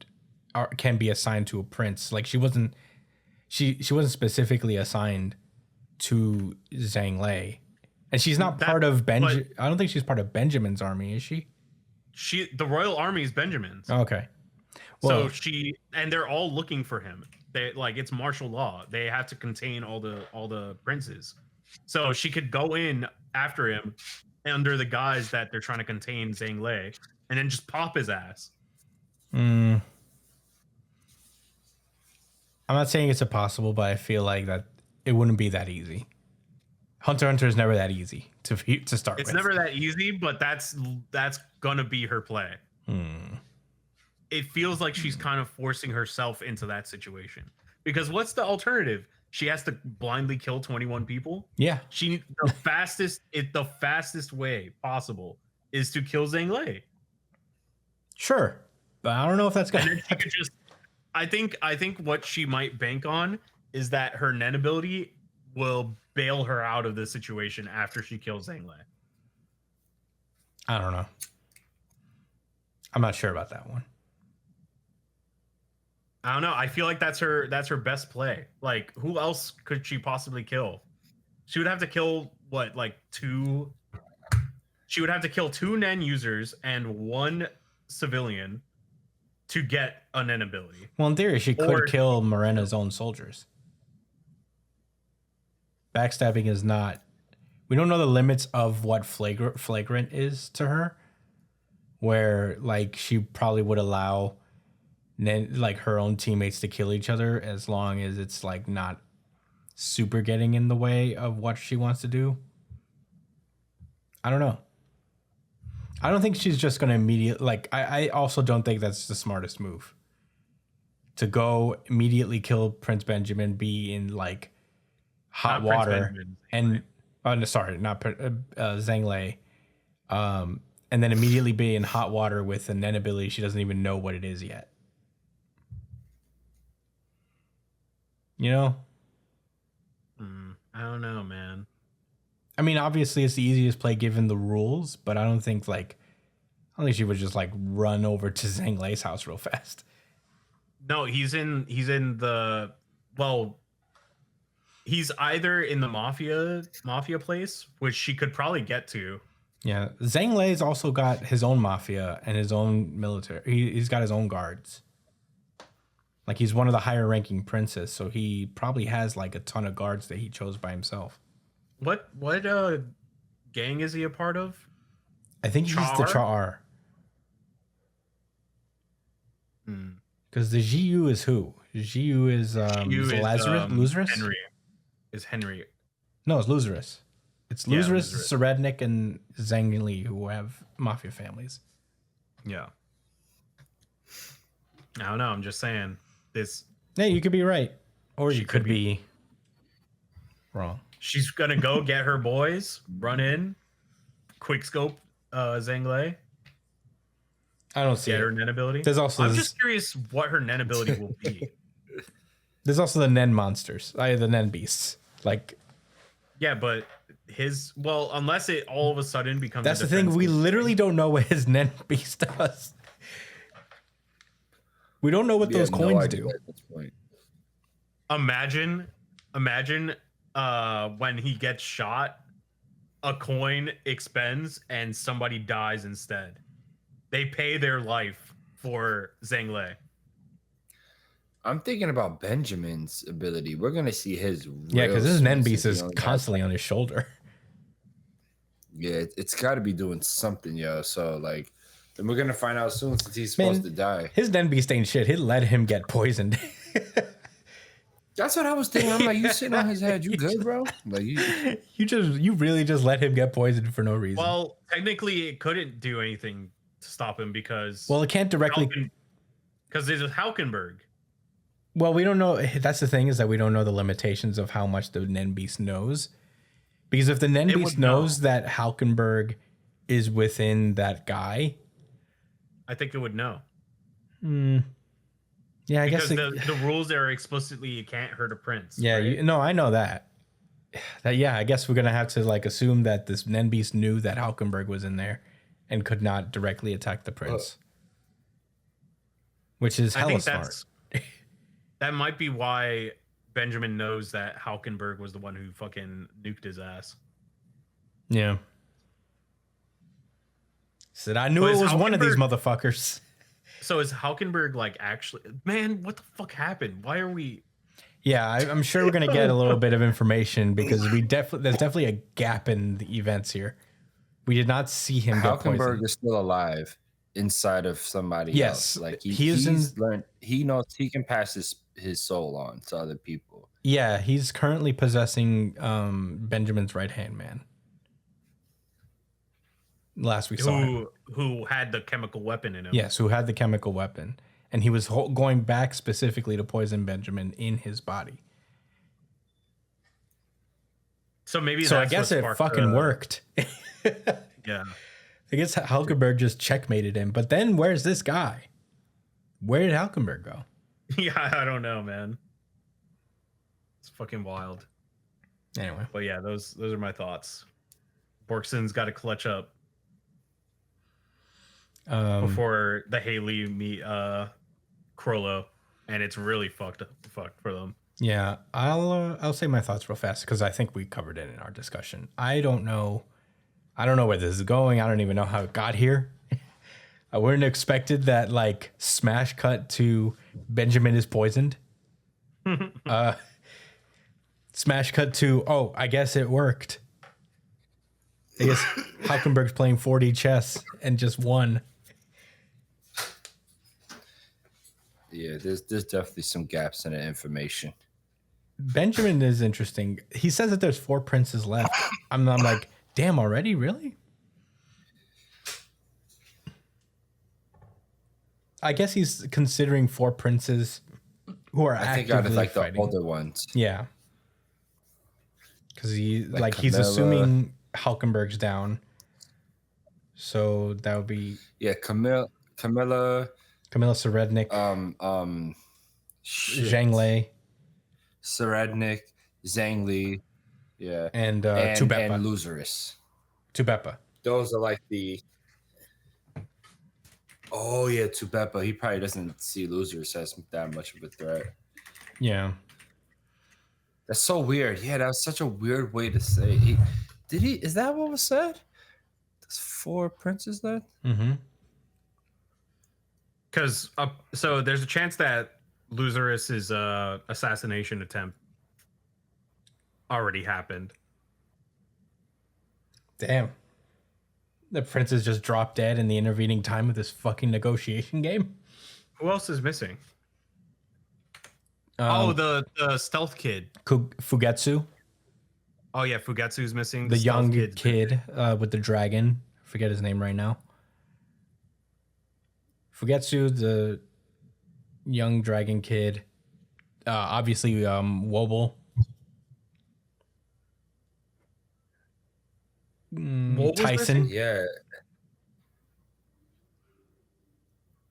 be assigned to a prince. Like she wasn't specifically assigned to Zhang Lei, and she's not part of I don't think she's part of Benjamin's army, is she? The Royal Army is Benjamin's. Okay. Well, So and they're all looking for him. They it's martial law. They have to contain all the princes. So she could go in after him under the guise that they're trying to contain Zhang Lei and then just pop his ass. I'm not saying it's impossible, but I feel like that it wouldn't be that easy. Hunter x Hunter is never that easy to start with. It's never that easy, but that's gonna be her play. It feels like she's kind of forcing herself into that situation. Because what's the alternative? She has to blindly kill 21 people. Yeah. The fastest way possible is to kill Zhang Lei. Sure. But I don't know if that's And gonna then she could just I think what she might bank on is that her Nen ability will bail her out of the situation after she kills Zhang Lei. I don't know. I'm not sure about that one. I don't know. I feel like that's her best play. Like, who else could she possibly kill? She would have to kill two. She would have to kill 2 Nen users and 1 civilian to get a Nen ability. Well, in theory, she could Or- kill Morena's own soldiers. Backstabbing is not. We don't know the limits of what flagrant is to her. Where like she probably would allow, like her own teammates to kill each other as long as it's like not super getting in the way of what she wants to do. I don't know. I don't think she's just gonna immediately like. I also don't think that's the smartest move. To go immediately kill Prince Benjamin, be in like hot Not Prince water, Benjamin, and no, sorry, not Zhang Lei, and then immediately be in hot water with a Nen ability she doesn't even know what it is yet. You know? I don't know, man. I mean, obviously it's the easiest play given the rules, but I don't think she would just like run over to Zhang Lei's house real fast. No, he's in the he's either in the mafia place, which she could probably get to. Yeah, Zhang Lei's also got his own mafia and his own military. He's got his own guards. Like he's one of the higher ranking princes, so he probably has like a ton of guards that he chose by himself. What gang is he a part of? I think he's the Char. Because the Jiu is who? Jiu is Lazarus? Henry. Is Henry. No, it's Lazarus. It's Yeah, Lazarus, Lazarus. Serednik, and Zhang Li who have mafia families. Yeah. I don't know. I'm just saying this. Yeah, you could be right. Or you She could could be wrong. She's gonna go get her boys, run in, quick scope Zhang Lei, I don't see get her it. Nen ability. There's also I'm this- just curious what her Nen ability will be. There's also the Nen monsters, the Nen beasts. Like, Yeah, but unless it all of a sudden becomes. that's a the thing. We defensive- literally don't know what his Nen beast does. We don't know what We those have no coins idea do. at this point. Imagine when he gets shot, a coin expends and somebody dies instead. They pay their life for Zhang Lei. I'm thinking about Benjamin's ability. We're gonna see his. Yeah, because real his Nen swing beast since is he only has- constantly on his shoulder. Yeah, it's got to be doing something, yo. So like, and we're gonna find out soon since he's supposed to die. His Nen beast ain't shit. He let him get poisoned. That's what I was thinking. I'm like, you sitting on his head, you good, bro? Like You really just let him get poisoned for no reason. Well, technically, it couldn't do anything to stop him because Well, it can't directly. because there's a Haukenberg. Well, we don't know. That's the thing, is that we don't know the limitations of how much the Nen beast knows. Because if the Nen It beast would know. knows that Haukenberg is within that guy, I think it would know. yeah, I Because guess. the rules are explicitly you can't hurt a prince. Yeah, right? no, I know that. Yeah, I guess we're gonna have to like assume that this Nen beast knew that Haukenberg was in there, and could not directly attack the prince, which is I hella think smart. that might be why Benjamin knows that Haukenberg was the one who fucking nuked his ass. Yeah. Said I knew But it is was one of these Haukenberg- motherfuckers. So is Haukenberg like actually? Man, what the fuck happened? Why are we? Yeah, I'm sure we're gonna get a little bit of information because there's definitely a gap in the events here. We did not see him get Haukenberg poisoned. is still alive. inside of somebody Yes, else. Like he's learned, he knows he can pass his soul on to other people. Yeah, he's currently possessing Benjamin's right hand man. Last we saw him. Who had the chemical weapon in him. Yes, who had the chemical weapon. And he was going back specifically to poison Benjamin in his body. So maybe So I that's guess what it sparked fucking worked. Yeah. I guess Halkenberg just checkmated him. But then where's this guy? Where did Halkenberg go? Yeah, I don't know, man. It's fucking wild. Anyway. But yeah, those are my thoughts. Borkson's got to clutch up before the Haley meet Krollo, and it's really fucked for them. Yeah, I'll say my thoughts real fast because I think we covered it in our discussion. I don't know where this is going. I don't even know how it got here. I wouldn't expected that like smash cut to Benjamin is poisoned. Smash cut to I guess it worked. I guess Halkenberg's playing 4D chess and just won. Yeah, there's definitely some gaps in the information. Benjamin is interesting. He says that there's 4 princes left. I'm like, damn, already? Really? I guess he's considering 4 princes who are I think actively out of like fighting. the older ones. Yeah. Because he's Camilla. assuming Halkenberg's down. So that would be Camilla Serednik, Zhang Lei, Serednik, Zhang Li, and Tubeppa. And Loserus. Tubeppa. Those are like the. Oh yeah, Tubeppa. He probably doesn't see Loserus as that much of a threat. Yeah. That's so weird. Yeah, that was such a weird way to say. Is that what was said? There's 4 princes left? Mm-hmm. Because so there's a chance that Loserus's assassination attempt already happened. Damn. The princes just dropped dead in the intervening time of this fucking negotiation game. Who else is missing? The stealth kid. Fugetsu. Oh yeah, Fugetsu's missing. The young kid with the dragon. Forget his name right now. Fugetsu, the young dragon kid. Obviously, Wobble. Tyson. Yeah.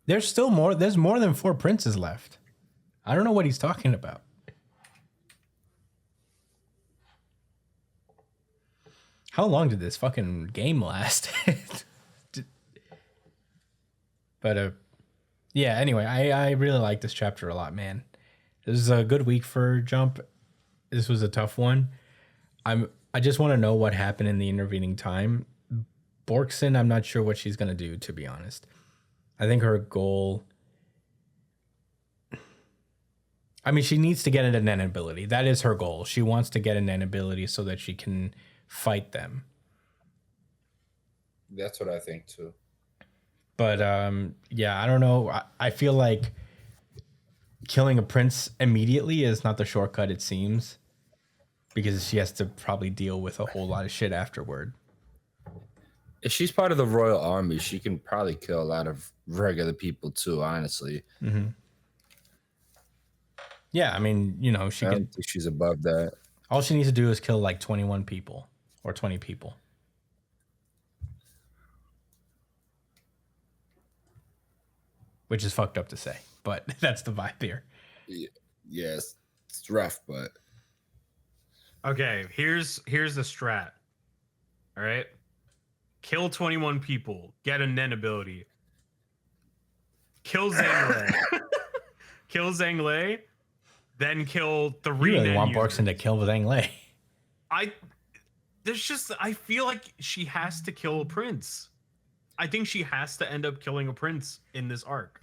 There's still more. There's more than 4 princes left. I don't know what he's talking about. How long did this fucking game last? But yeah, anyway, I really like this chapter a lot, man. This is a good week for Jump. This was a tough one. I just want to know what happened in the intervening time. Borkson, I'm not sure what she's going to do, to be honest. I think her goal... I mean, she needs to get an Nen ability. That is her goal. She wants to get an Nen ability so that she can fight them. That's what I think too. But yeah, I don't know. I feel like killing a prince immediately is not the shortcut, it seems. Because she has to probably deal with a whole lot of shit afterward. If she's part of the royal army, she can probably kill a lot of regular people too, honestly. Mm-hmm. Yeah, I mean, you know, I don't think she's above that. All she needs to do is kill like 21 people or 20 people. Which is fucked up to say, but that's the vibe here. Yes, it's rough, but Okay, here's the strat. All right. Kill 21 people, get a Nen ability. Kill Zhang Lei. Kill Zhang Lei, then kill 3 You really Nen want users. Borkson to kill Zhang Lei. I feel like she has to kill a prince. I think she has to end up killing a prince in this arc.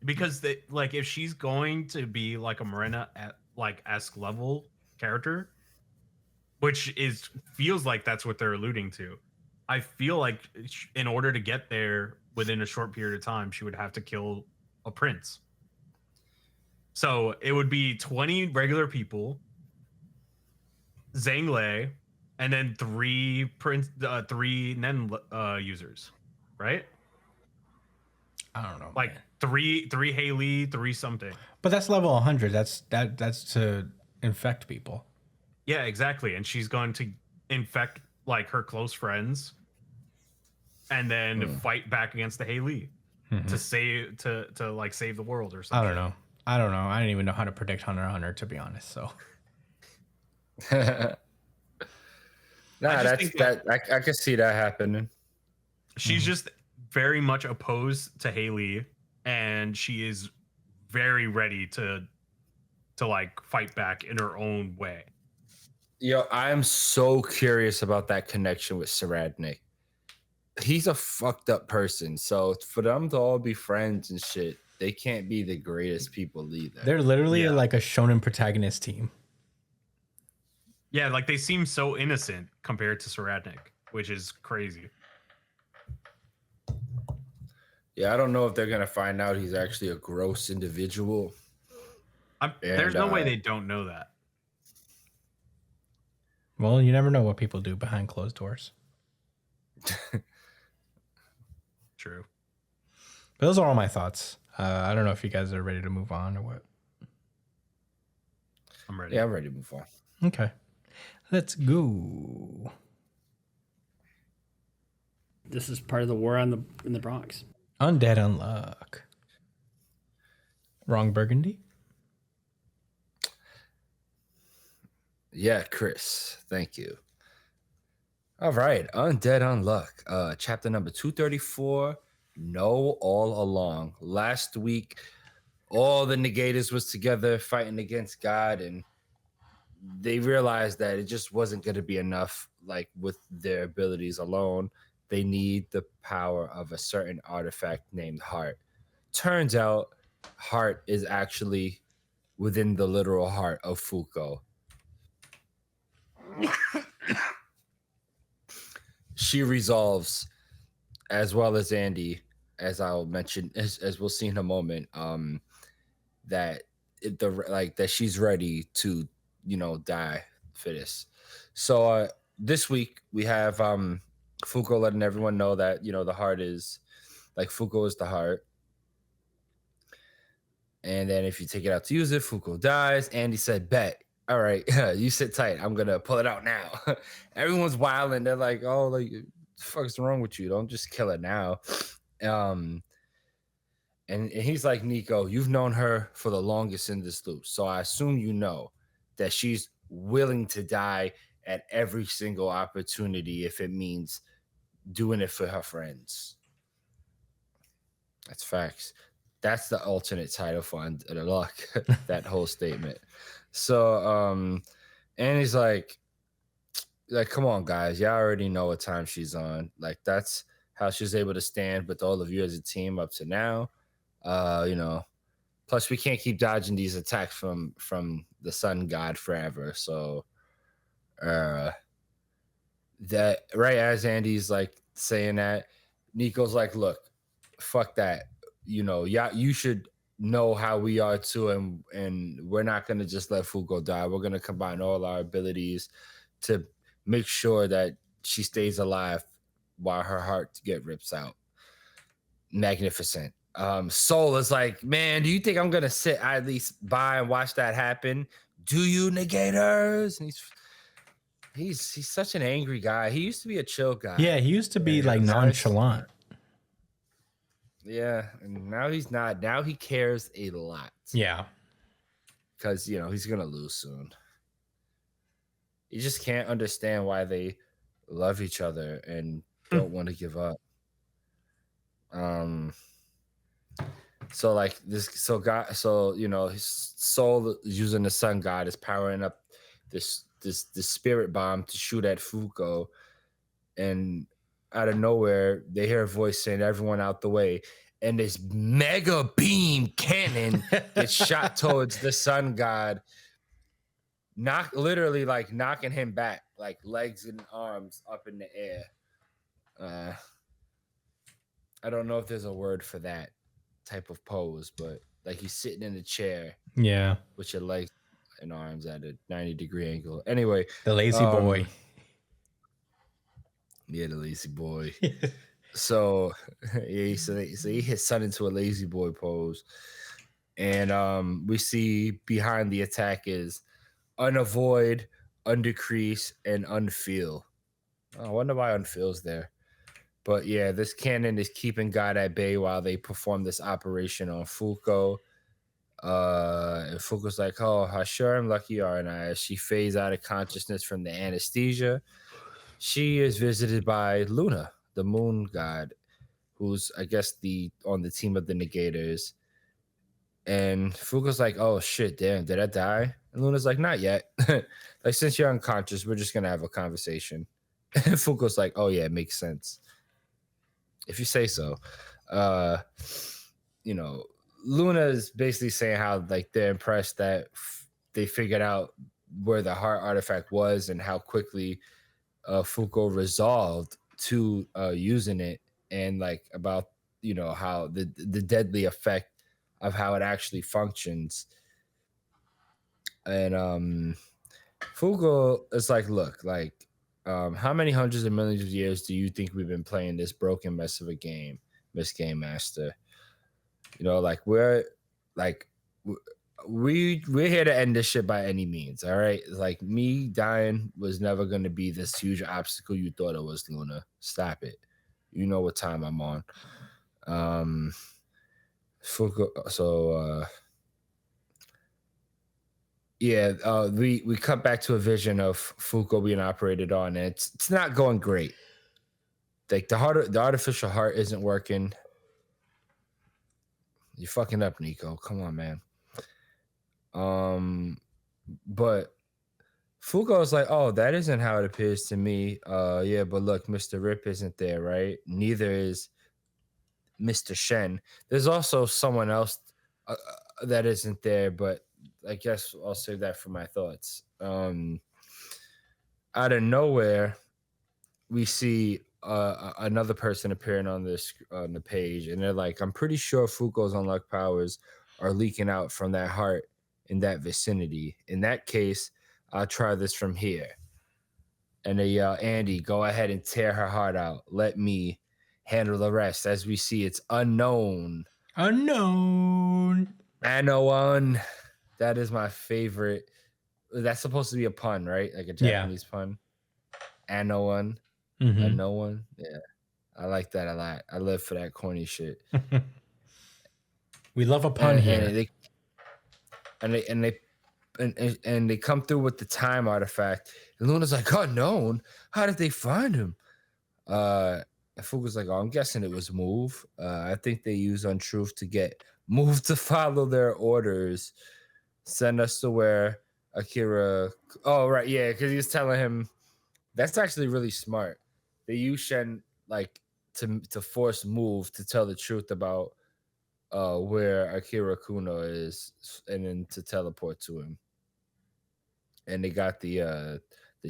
Because if she's going to be like a Marina at esque level character, which feels like that's what they're alluding to. I feel like in order to get there within a short period of time, she would have to kill a prince. So it would be 20 regular people, Zhang and then three Nen users, right? I don't know, Like man. three Haley, three something. But that's level 100. That's to infect people. Yeah, exactly. And she's going to infect like her close friends, and then fight back against the Haley to save to like save the world or something. I don't know. I didn't even know how to predict Hunter x Hunter, to be honest. So Nah, I can see that happening. She's just very much opposed to Haley, and she is very ready to like fight back in her own way. Yo, I am so curious about that connection with Saradnik. He's a fucked up person, so for them to all be friends and shit, they can't be the greatest people either. they're literally like a shonen protagonist team. Yeah, like they seem so innocent compared to Saradnik, which is crazy. Yeah, I don't know if they're gonna find out he's actually a gross individual. There's no way they don't know that. Well, you never know what people do behind closed doors. True. But those are all my thoughts. I don't know if you guys are ready to move on or what. I'm ready. Yeah, I'm ready to move on. Okay. Let's go. This is part of the war in the Bronx. Undead Unluck. Wrong Burgundy? Yeah, Chris. Thank you. All right. Undead Unluck. Chapter number 234. Know all along. Last week, all the negators was together fighting against God, and they realized that it just wasn't going to be enough, like with their abilities alone. They need the power of a certain artifact named Heart. Turns out Heart is actually within the literal heart of Fuko. She resolves, as well as Andy, as I'll mention, as we'll see in a moment, that that she's ready to, die for this. So this week we have Fuko letting everyone know that the heart is Fuko is the heart. And then if you take it out to use it, Fuko dies. Andy said, bet. All right, you sit tight. I'm going to pull it out now. Everyone's wild and they're like, oh, like, what the fuck's wrong with you? Don't just kill it now. And he's like, Nico, you've known her for the longest in this loop. So I assume you know that she's willing to die at every single opportunity if it means doing it for her friends. That's facts. That's the alternate title for Unluck, that whole statement. So, and he's like, come on, guys. Y'all already know what time she's on. Like, that's how she's able to stand with all of you as a team up to now. Plus we can't keep dodging these attacks from the sun god forever. So, that right as Andy's like saying that, Nico's like, look, fuck that. You should know how we are too, and we're not gonna just let Fuko die. We're gonna combine all our abilities to make sure that she stays alive while her heart get rips out. Magnificent. Soul is like, man, do you think I'm gonna sit at least by and watch that happen? Do you, negators? And he's such an angry guy. He used to be a chill guy. Yeah, he used to be like nonchalant. Yeah, and now he's not. Now he cares a lot. Yeah. Because, he's going to lose soon. You just can't understand why they love each other and don't want to give up. So like this, his soul using the sun god is powering up this spirit bomb to shoot at Fuko, and out of nowhere they hear a voice saying, "Everyone out the way!" And this mega beam cannon gets shot towards the sun god, literally like knocking him back, like legs and arms up in the air. I don't know if there's a word for that type of pose, but like he's sitting in a chair Yeah. with your legs and arms at a 90-degree angle. Anyway, The lazy boy. Yeah, the lazy boy. So yeah, so he hits Sun into a lazy boy pose. And we see behind the attack is unavoid, undecrease, and unfeel. I wonder why unfeel's there. But yeah, this cannon is keeping God at bay while they perform this operation on Fuko. And Fuko's like, oh, how sure I'm lucky, aren't I? As she fades out of consciousness from the anesthesia, she is visited by Luna, the moon god, who's I guess on the team of the Negators. And Fuko's like, oh shit, damn, did I die? And Luna's like, not yet. Like, since you're unconscious, we're just gonna have a conversation. And Fuko's like, oh yeah, it makes sense. If you say so. You know, Luna is basically saying how like they're impressed that they figured out where the heart artifact was and how quickly Fuko resolved to using it, and like about how the deadly effect of how it actually functions. And Fuko is like, look, like how many hundreds of millions of years do you think we've been playing this broken mess of a game, Miss Game Master? Like we're here to end this shit by any means. All right, like me dying was never going to be this huge obstacle you thought it was, Luna. Stop it. You know what time I'm on. Fuko, so we cut back to a vision of Fuko being operated on, and it's not going great. Like the artificial heart isn't working. You're fucking up, Nico. Come on, man. But Fuko's like, oh, that isn't how it appears to me. Yeah, but look, Mr. Rip isn't there, right? Neither is Mr. Shen. There's also someone else that isn't there, but I guess I'll save that for my thoughts. Out of nowhere, we see another person appearing on the page, and they're like, I'm pretty sure Fuko's unlocked powers are leaking out from that heart in that vicinity. In that case, I'll try this from here. And they yell, Andy, go ahead and tear her heart out. Let me handle the rest. As we see, it's unknown. Unknown. Anoan. That is my favorite. That's supposed to be a pun, right? Like a Japanese pun. Anoan. Mm-hmm. Unknown. Yeah. I like that a lot. I live for that corny shit. We love a pun here. And they come through with the time artifact. And Luna's like, unknown? How did they find him? Fuko's like, oh, I'm guessing it was Move. I think they use Untruth to get Move to follow their orders. Send us to where Akira... Oh, right, yeah, because he was telling him... That's actually really smart. They use Shen, like, to force Move to tell the truth about where Akira Kuno is, and then to teleport to him. And they got the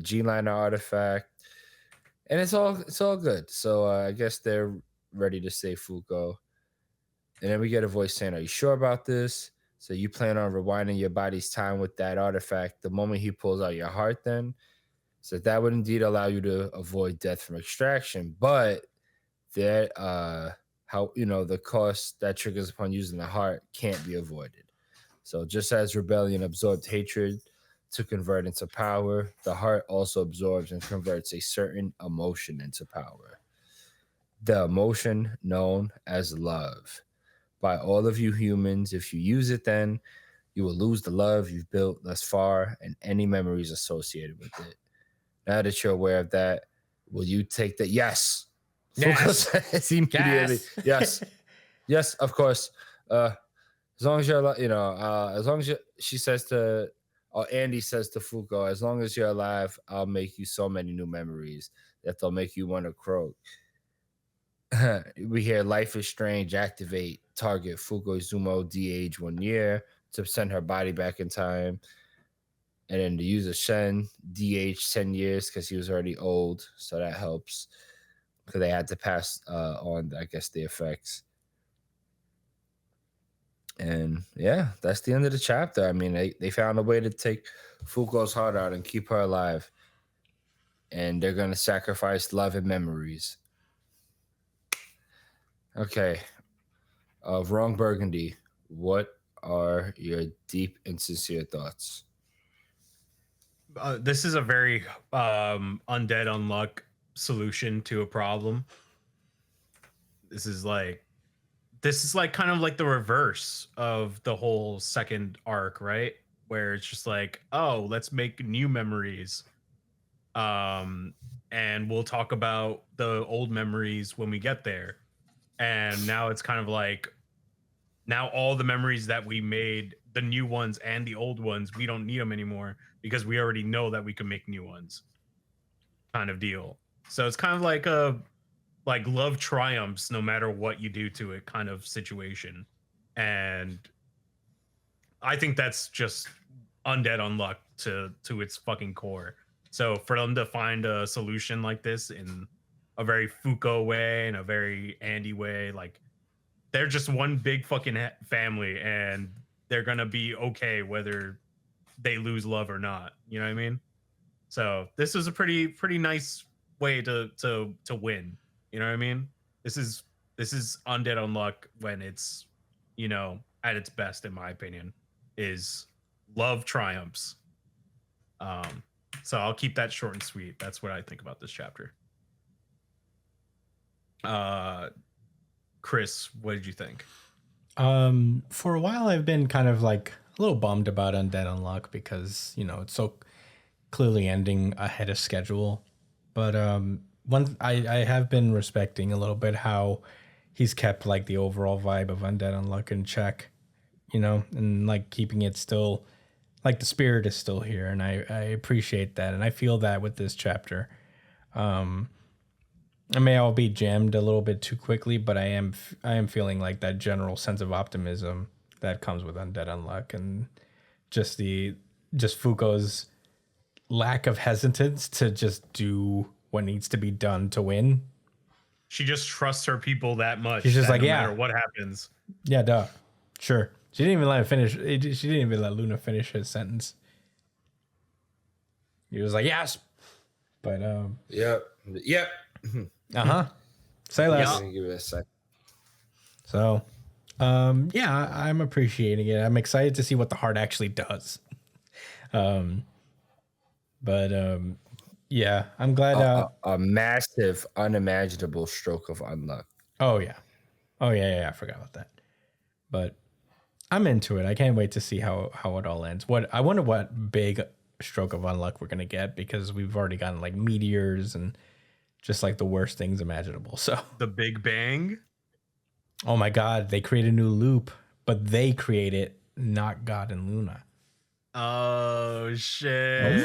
G-Liner artifact, and it's all good. So I guess they're ready to save Fuko. And then we get a voice saying, are you sure about this? So you plan on rewinding your body's time with that artifact the moment he pulls out your heart then? So that would indeed allow you to avoid death from extraction. But that the cost that triggers upon using the heart can't be avoided. So just as rebellion absorbed hatred to convert into power, the heart also absorbs and converts a certain emotion into power. The emotion known as love. By all of you humans, if you use it, then you will lose the love you've built thus far and any memories associated with it. Now that you're aware of that, will you take that? Yes. Yes. Says immediately. Yes. Yes, of course. As long as you're, as long as she says to, or Andy says to Fuko, as long as you're alive, I'll make you so many new memories that they'll make you want to croak. We hear Life is Strange activate, target Fuko Izumo, de-age 1 year to send her body back in time. And then the user Shen, de-age 10 years because he was already old, so that helps. because they had to pass on, I guess, the effects. And yeah, that's the end of the chapter. I mean, they found a way to take Fuko's heart out and keep her alive. And they're going to sacrifice love and memories. Okay. Wrong Burgundy, what are your deep and sincere thoughts? This is a very Undead Unluck solution to a problem. This is like kind of like the reverse of the whole second arc, right? Where it's just like, oh, let's make new memories. And we'll talk about the old memories when we get there. And now it's kind of like, now all the memories that we made, the new ones and the old ones, we don't need them anymore because we already know that we can make new ones, kind of deal. So it's kind of like a love triumphs no matter what you do to it kind of situation. And I think that's just Undead Unluck to its fucking core. So for them to find a solution like this in a very Fuko way and a very Andy way, like, they're just one big fucking family, and they're gonna be okay whether they lose love or not. You know what I mean? So this is a pretty nice way to win. You know what I mean? This is Undead Unluck when it's, you know, at its best, in my opinion, is love triumphs. So I'll keep that short and sweet. That's what I think about this chapter. Chris, what did you think? For a while, I've been kind of like a little bummed about Undead Unluck because, you know, it's so clearly ending ahead of schedule. But I have been respecting a little bit how he's kept like the overall vibe of Undead Unluck in check, you know, and like keeping it still, like the spirit is still here, and I appreciate that, and I feel that with this chapter. I may all be jammed a little bit too quickly, but I am feeling like that general sense of optimism that comes with Undead Unluck, and just Fuko's lack of hesitance to just do what needs to be done to win. She just trusts her people that much. She's just like, no yeah, matter what happens. Yeah, duh. Sure. She didn't even let him finish. She didn't even let Luna finish his sentence. He was like, yes. But Yep. Say less. Give it a sec. So yeah, I'm appreciating it. I'm excited to see what the heart actually does. Yeah, I'm glad a massive unimaginable stroke of unluck. Oh yeah, I forgot about that. But I'm into it. I can't wait to see how it all ends. I wonder what big stroke of unluck we're gonna get, because we've already gotten like meteors and just like the worst things imaginable. So the Big Bang. Oh my God, they create a new loop, but they create it, not God and Luna. Oh shit! That'd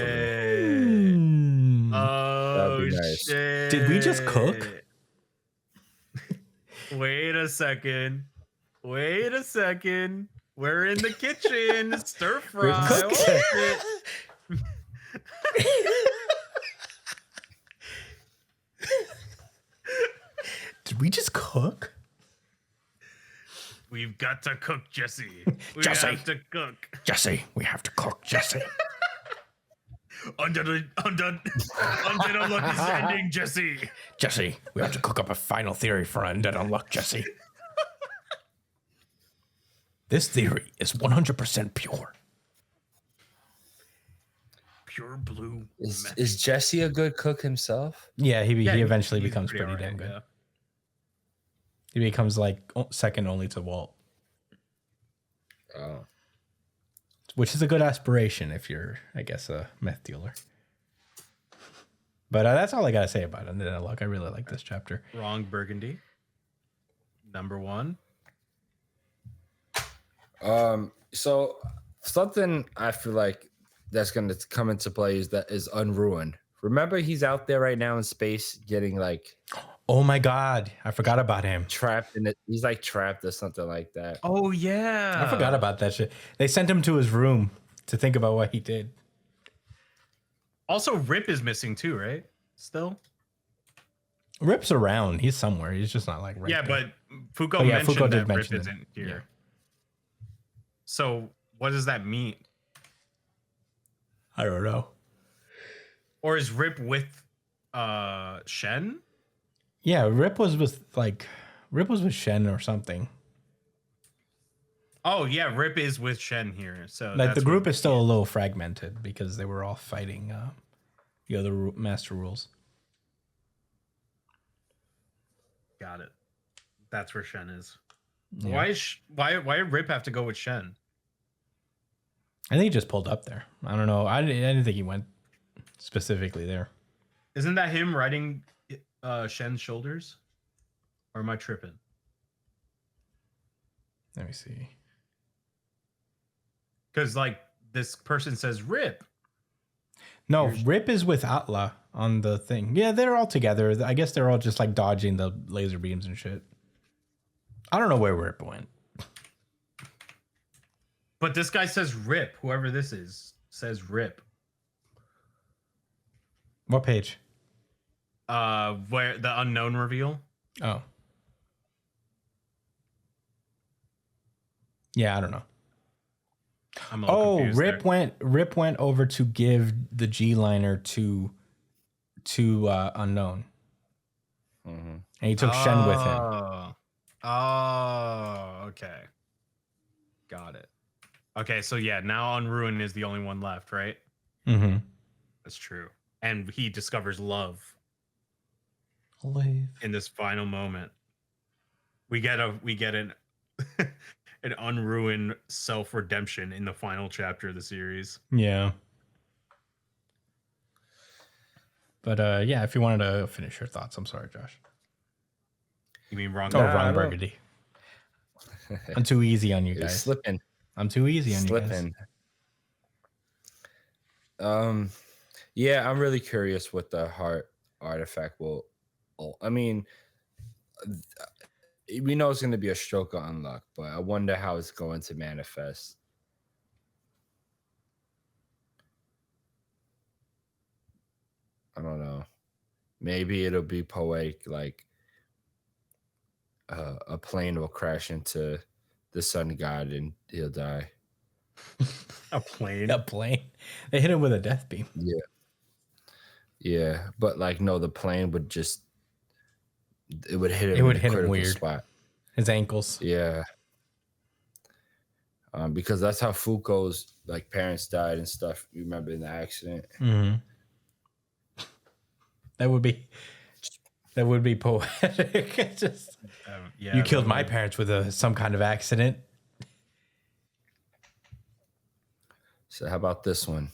be nice. Shit! Did we just cook? Wait a second. We're in the kitchen. Stir fry. Oh, shit. Did we just cook? We've got to cook, Jesse. We Jesse. have to cook. Jesse, we have to cook, Jesse. Undead Unluck is ending, Jesse. Jesse, we have to cook up a final theory for Undead Unluck, Jesse. This theory is 100% pure. Pure blue. Is Jesse a good cook himself? Yeah, he eventually he's becomes pretty alright, damn good. yeah. He becomes like second only to Walt. Oh. Which is a good aspiration if you're, I guess, a meth dealer. But that's all I got to say about Undead Unluck. I really like this chapter. Wrong Burgundy. Number 1. So something I feel like that's going to come into play is Unruined. Remember, he's out there right now in space getting like... Oh my God, I forgot about him. Trapped in it. He's like trapped or something like that. Oh, yeah. I forgot about that shit. They sent him to his room to think about what he did. Also, Rip is missing too, right? Still? Rip's around. He's somewhere. He's just not like right Yeah, there. but Fuko mentioned Fuko did that mention Rip it. isn't here. Yeah. So what does that mean? I don't know. Or is Rip with Shen? Yeah, Rip was with Shen or something. Oh yeah, Rip is with Shen here. So Like the that's group what- is still a little fragmented because they were all fighting the other master rules. Got it. That's where Shen is. Yeah. Why did Rip have to go with Shen? I think he just pulled up there. I don't know. I didn't think he went specifically there. Isn't that him riding Shen's shoulders? Or am I tripping? Let me see. Because like this person says Rip. No, Rip is with Atla on the thing. Yeah, they're all together. I guess they're all just like dodging the laser beams and shit. I don't know where Rip went. But this guy says Rip. Whoever this is says Rip. What page? Where the unknown reveal. Oh. Yeah, I don't know. I'm a little confused Rip went over to give the G liner to unknown. Mm-hmm. And he took Shen with him. Oh, okay. Got it. Okay, so yeah, now Unruin is the only one left, right? Mm-hmm. That's true. And he discovers love Live. in this final moment. We get an an Unruin self-redemption in the final chapter of the series. Yeah. But yeah, if you wanted to finish your thoughts, I'm sorry, Josh. You mean wrong? Oh, Nah, wrong I don't- Burgundy. I'm too easy on you You're guys. slipping. I'm too easy on you guys. Slipping. Yeah, I'm really curious what the heart artifact will. I mean, we know it's going to be a stroke of unluck, but I wonder how it's going to manifest. I don't know. Maybe it'll be poetic, like a plane will crash into the sun god and he'll die. A plane. A plane. They hit him with a death beam. Yeah, but like no, the plane would just it would hit him. It would in a hit him critical weird. spot. His ankles. Yeah. Because that's how Fuko's like parents died and stuff. You remember in the accident? Mm-hmm. That would be poetic. It's just Yeah, you killed that my would- parents with some kind of accident. So how about this one?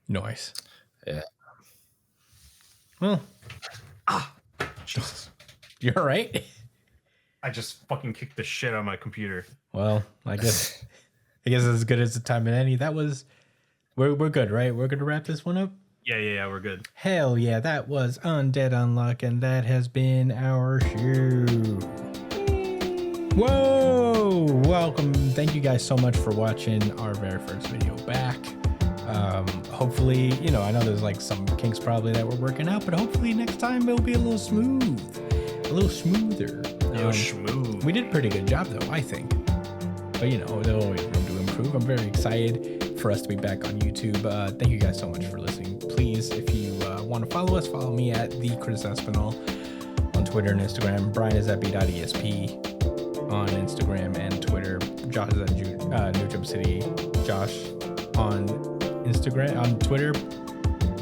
Noise. Yeah. Well, Jesus. you're right. I just fucking kicked the shit out of my computer. Well, I guess as good as the time in any. That was we're good, right? We're gonna wrap this one up. Yeah, we're good. Hell yeah, that was Undead Unluck, and that has been our show. Whoa! Welcome. Thank you guys so much for watching our very first video back. Hopefully, I know there's like some kinks probably that we're working out, but hopefully next time it'll be a little smooth, a little smoother. Smooth. We did a pretty good job though, I think. But there's always room to improve. I'm very excited for us to be back on YouTube. Thank you guys so much for listening. Please, if you want to follow us, follow me at the Chris Espinal on Twitter and Instagram. Brian is at b.esp on Instagram and Twitter. Josh is at New Jump City. Josh on Instagram, on Twitter.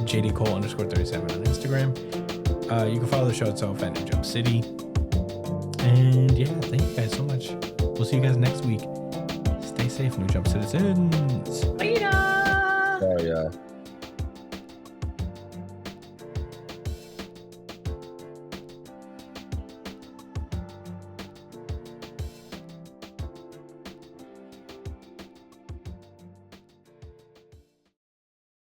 JD Cole _37 on Instagram. You can follow the show itself at New Jump City. And yeah, thank you guys so much. We'll see you guys next week. Stay safe, New Jump citizens. Oh yeah.